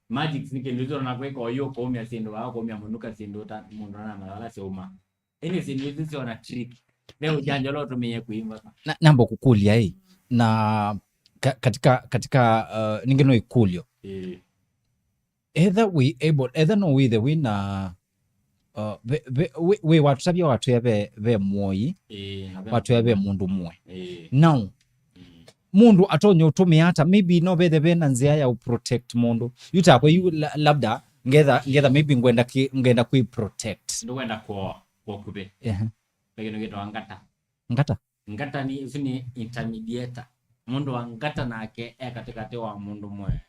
Speaker 2: magic ni kindu na kweka oyo kwa mia sindu wa kwa mia munuka sindu ta mundu na mala seuma ini sindizi ona trick leo janja lo tumie kuimba
Speaker 1: nambo kukulia na katika ningeno ikulio either no we the winner we watu sabia watu ya ve moi watu ya ve mundu mwe now mundu atonyo utumia hata maybe no be the bena nzia ya uprotect mundu yutakwe yu labda ngedha maybe ngenda kui protect
Speaker 2: ndo kwenda kwa kube pekeno geto ngata ni usini intermediate mundu wangata nake katikati wa mundu mwe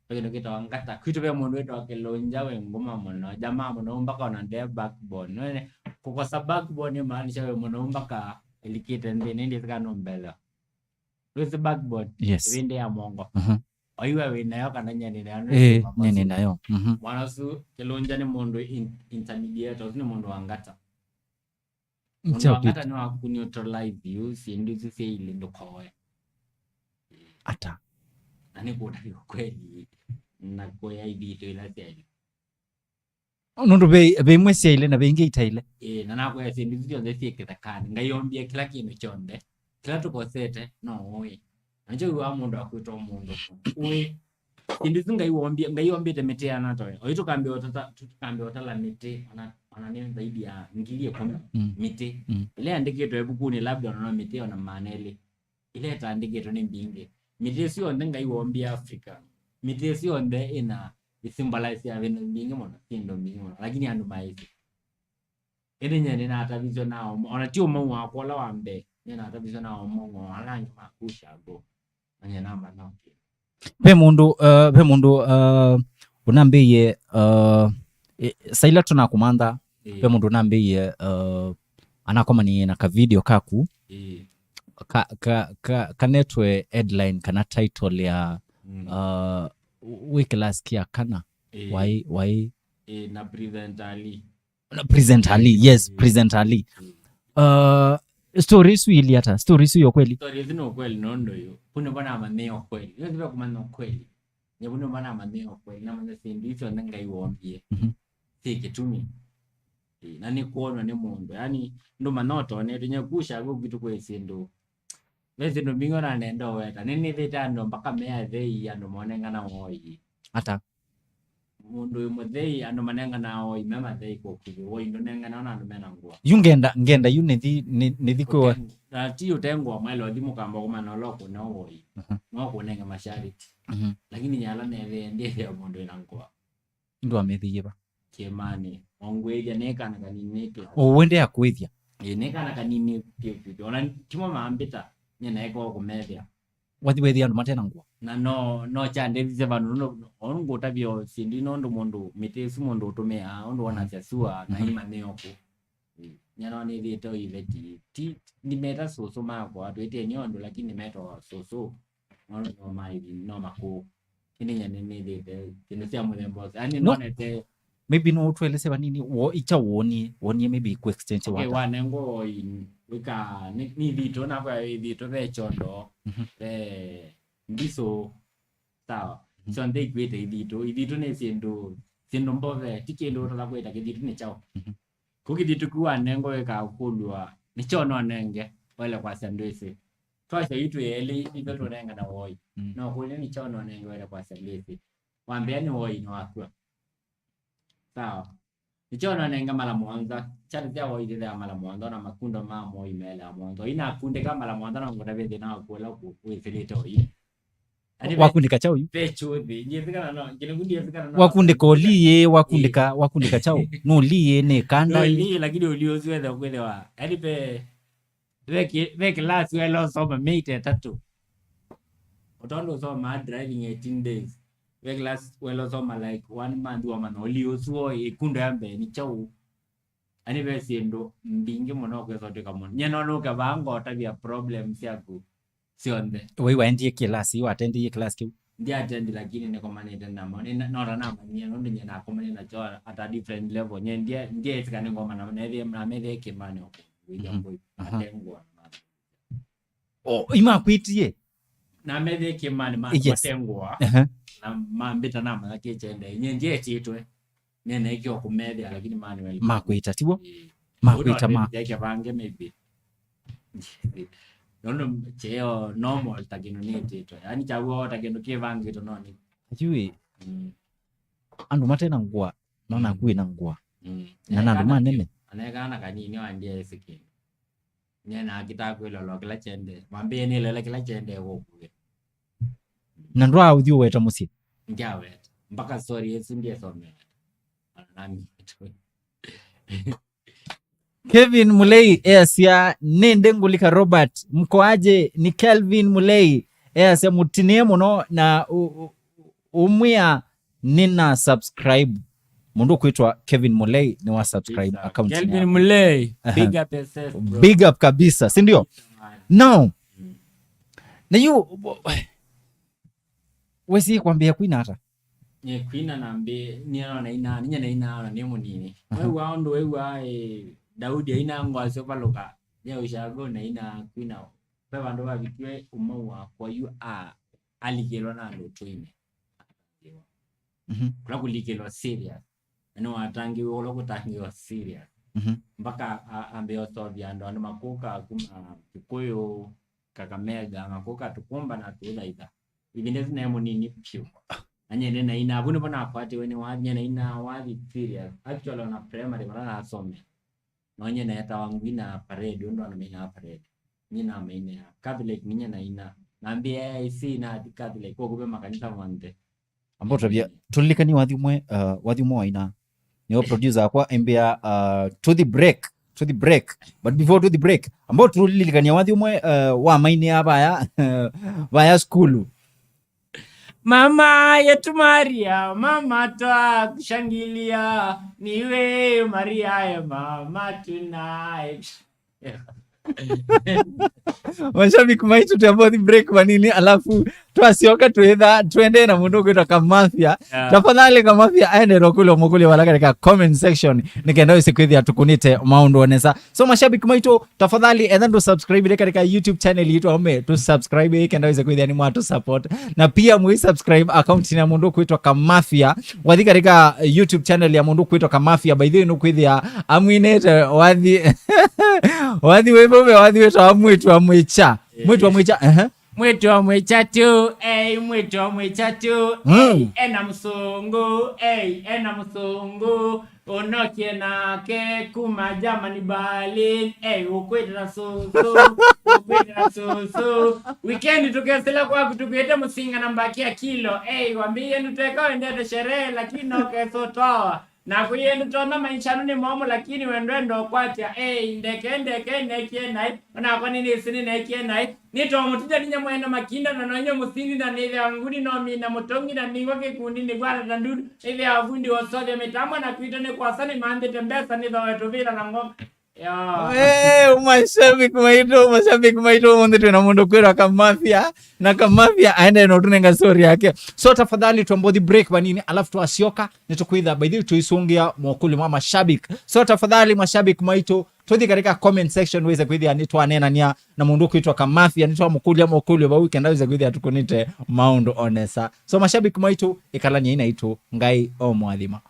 Speaker 2: pekeno geto ngata kwitu be mundu wetu akelonja we ngoma muno jamaa muno mpaka ona de backbone nene kukosa backbone maanisha we muno mpaka elikite ndi zikano mbele with backbone winde ya mongo oiwe winayo kana nyani
Speaker 1: nayo
Speaker 2: wanasu kelonja ni mundu intermediate usini mundu wangata ngata ni wa kuneutralize you sindizi seile ndokowe
Speaker 1: ata
Speaker 2: ani kudali kweli na koya ibito ila tele
Speaker 1: nundu be mwesi ile na benge itaile
Speaker 2: na nako ya sindizi jonde fikita kani ngayombia kila kintu chonde kila tukosete no oye anjo wa mundu akwito mundu we sindizi ngayombia temetea natoe oito kambe otala mete ona nini zaidi ya ngilie kwa mete ile andike to ebukuni labda ona mete ona manele ile taandike to ni mbinge mete sio ndenga iwombia Afrika mete sio nde ina symbolize ya vino mbinge mona sindo mbinge mona lakini andu maisi ile nyene na atavizo nao ona tio mo wa kola wambe nyene atavizo nao mo alangi makusha go anya namba nao
Speaker 1: pe mundu unambiye saila tunakumanda pe mundu unambiye anakoma ni na ka video kaku kanetwe headline kana title ya week last year kana why
Speaker 2: na
Speaker 1: present Ali yes present Ali stories wili hata stories yo kweli
Speaker 2: stories no kweli nondo yo puno bana maneo kweli yo zibe kumano kweli ya puno bana maneo kweli na manze sindizo ndenga iwombie sike tumi na ni kuona ni mundu yani ndo manoto ne tunyakusha go kitu kwa sindu wezi ndo bingo na nendo weta nini vita ndo mpaka mea dhei ando monenga na oi
Speaker 1: hata
Speaker 2: mundu yumudhei ando manenga na oi mema dhei kwa kivi oi ndo nenga na ando mena ngua
Speaker 1: yu ngenda yu nethi kwa
Speaker 2: na tiyo tengo mwelo dimu kamba kuma na loko na woi ngoko nenga mashariti lakini nyala neve ndiye ya mondo inankwa
Speaker 1: ndo amethiye ba
Speaker 2: kemani ongweja neka na kanini pe
Speaker 1: wende akwithia
Speaker 2: neka na kanini pe ona timo maambita nyena eko kumethia
Speaker 1: wathi andu matena ngwa
Speaker 2: na no chande vize vandu no ongo tabio sindi no ndo mondo metesu mondo utomea ondo wana chasua na ima neoko nyana ni vito iveti ni meta soso mako atwete nyondo lakini meta soso no mai no mako kini nyane ni vite kinasia mlembo ani no nete
Speaker 1: maybe no twelese banini wo icha woni maybe ku extension
Speaker 2: wata wanengo wika ni vito na kwa vito vechondo ndiso sawa so ndei kwete vito ne siendo mbove tikendo la kweta kidito ne chao kukiditu kuwa nengo weka ukulwa nichono nenge wale kwa sandwese twasha yitu yeli ibeto nenga na woi no kule nichono nenge wale kwa sandwese wambiani woi no akwa sawa nichono nenga mala mwanza chati ya woi dile mala mwanza na makundo mamo imele mwanza ina kunde kama mala mwanza na ngoda bede na kula ku filito yi
Speaker 1: wakundika chao yu
Speaker 2: pecho de nyezikana no ngilundi yezikana no
Speaker 1: wakundika oliye wakundika chao no liye ne kanda
Speaker 2: ni lakini uliozi wewe kuelewa yani pe weke last welo soma mate tatu otondo soma driving 18 days weke last welo soma like 1 month wa man uliozi wo ikundo yambe ni chao ani be siendo mbinge mono kwa sote kama nyeno no ka bango tabia problems yako sionde
Speaker 1: wewe waendie klasi watendie class kiu
Speaker 2: ndia attend lakini ni kama ni tena no na nyeno ndo na kama ni na choa at different level ndia isikane ngoma na neve na meve kimani huko wijambo atengwa
Speaker 1: ima kwitie
Speaker 2: na meve kimani matengwa na mambita na malaki chende nyenje chitwe nene ikyo kumedya lakini mani wali
Speaker 1: makwita tiwo makwita ma
Speaker 2: yake bange maybe nono cheo normal takino ni tito yani chawo takino kivange to noni
Speaker 1: ajui andu matena ngwa nona kuina ngwa na nandu manene
Speaker 2: anekana kanini wandie sikini nyena akitakwelo lo kila chende mwambie ni lele kila chende wokuwe
Speaker 1: na ndo audio weta musi
Speaker 2: ngiawe mpaka story yesu ndiye some nami
Speaker 1: Kevin Mulei easia nende ngulika Robert mkoaje ni Kelvin Mulei easia mutinie muno na umwia nina subscribe mundu kuitwa Kevin Mulei ni wa subscribe account
Speaker 2: Kelvin Mulei
Speaker 1: big up kabisa si ndio now na you wesi kwambia kuina hata
Speaker 2: nye kuina nambe niana ina ni munini wewe ando wewe Daudi aina ngwazo paloka ya ushago na ina kuina pe bandu babikwe umawa kwa you are alikelo na ndo twine kula kulikelo serious no atangi wolo kutangiwa serious mpaka ambe osovya ndo ando makoka kuma kikoyo Kakamega makoka tukomba na tudaida ibinde zina munini pyo anyene na ina abune bona apate wene wanya na ina wadi serious actually on a primary bana asome nonye na yata wangwina parade ndo anamenya parade nyina amenya Catholic ninya na ina naambia isi na Catholic kwa kube makanisa mwande
Speaker 1: ambapo tabia tulikani wathi mwe ina ni producer kwa mbia to the break but before to the break ambapo tulikani wathi mwe wa maini hapa ya school
Speaker 2: Mama yetu Maria, mama twa kushangilia, niwe Maria ya mama tonight.
Speaker 1: Mashabiki maitu tuambao the break manini alafu tuasioka tuende na mundu kuitwa Kamafia. Tafadhali Kamafia aende rokulo mukuli wala katika comment section nikenda usikwithia tukunite maundu onesa. So mashabiki maitu tafadhali enda subscribe katika YouTube channel yetu ome tu subscribe ikenda usikwithia ni mwatu support na pia subscribe account ya mundu kuitwa Kamafia wathi katika YouTube channel ya mundu kuitwa Kamafia by the way nukwithia amwinete wathi wewe wathi wetu amwitu amwicha
Speaker 2: mwitu mwichatu mwitu mwichatu ena msungu ena msungu unokie nake kuma Germany Berlin ukwete na susu weekend tukesela kwa kutukwete musinga na mbakia kilo wambie nuteka endete sherehe lakini okeso toa na kuyenda tona maishano ni momo lakini wendwendo kwatia ndeke nekienai na nini sini nekienai nito mutija ninya mwena makinda na nanyo musini na nile anguni no mina mutongi na niwake kundi ni gwala na ndudu ile avundi wasole mitambo na kuitane kwa sani mande tembesa ni wetu vila na ngoma mashabiki maito mundu tuna mundu kwera Kamafia na Kamafia aende no tunenga story yake. So tafadhali tuambodi break banini alafu tuasioka nitukuidha by the tuisungia mwokuli mwa mashabiki. So tafadhali mashabiki maito tuthi katika comment section weze kwithia nitwa nena nia na mundu kwitwa Kamafia nitwa mukuli ba weekend weze kwithia tukunite Maundo Onesa. So mashabiki maito ikalani ina itu ngai o mwadhima.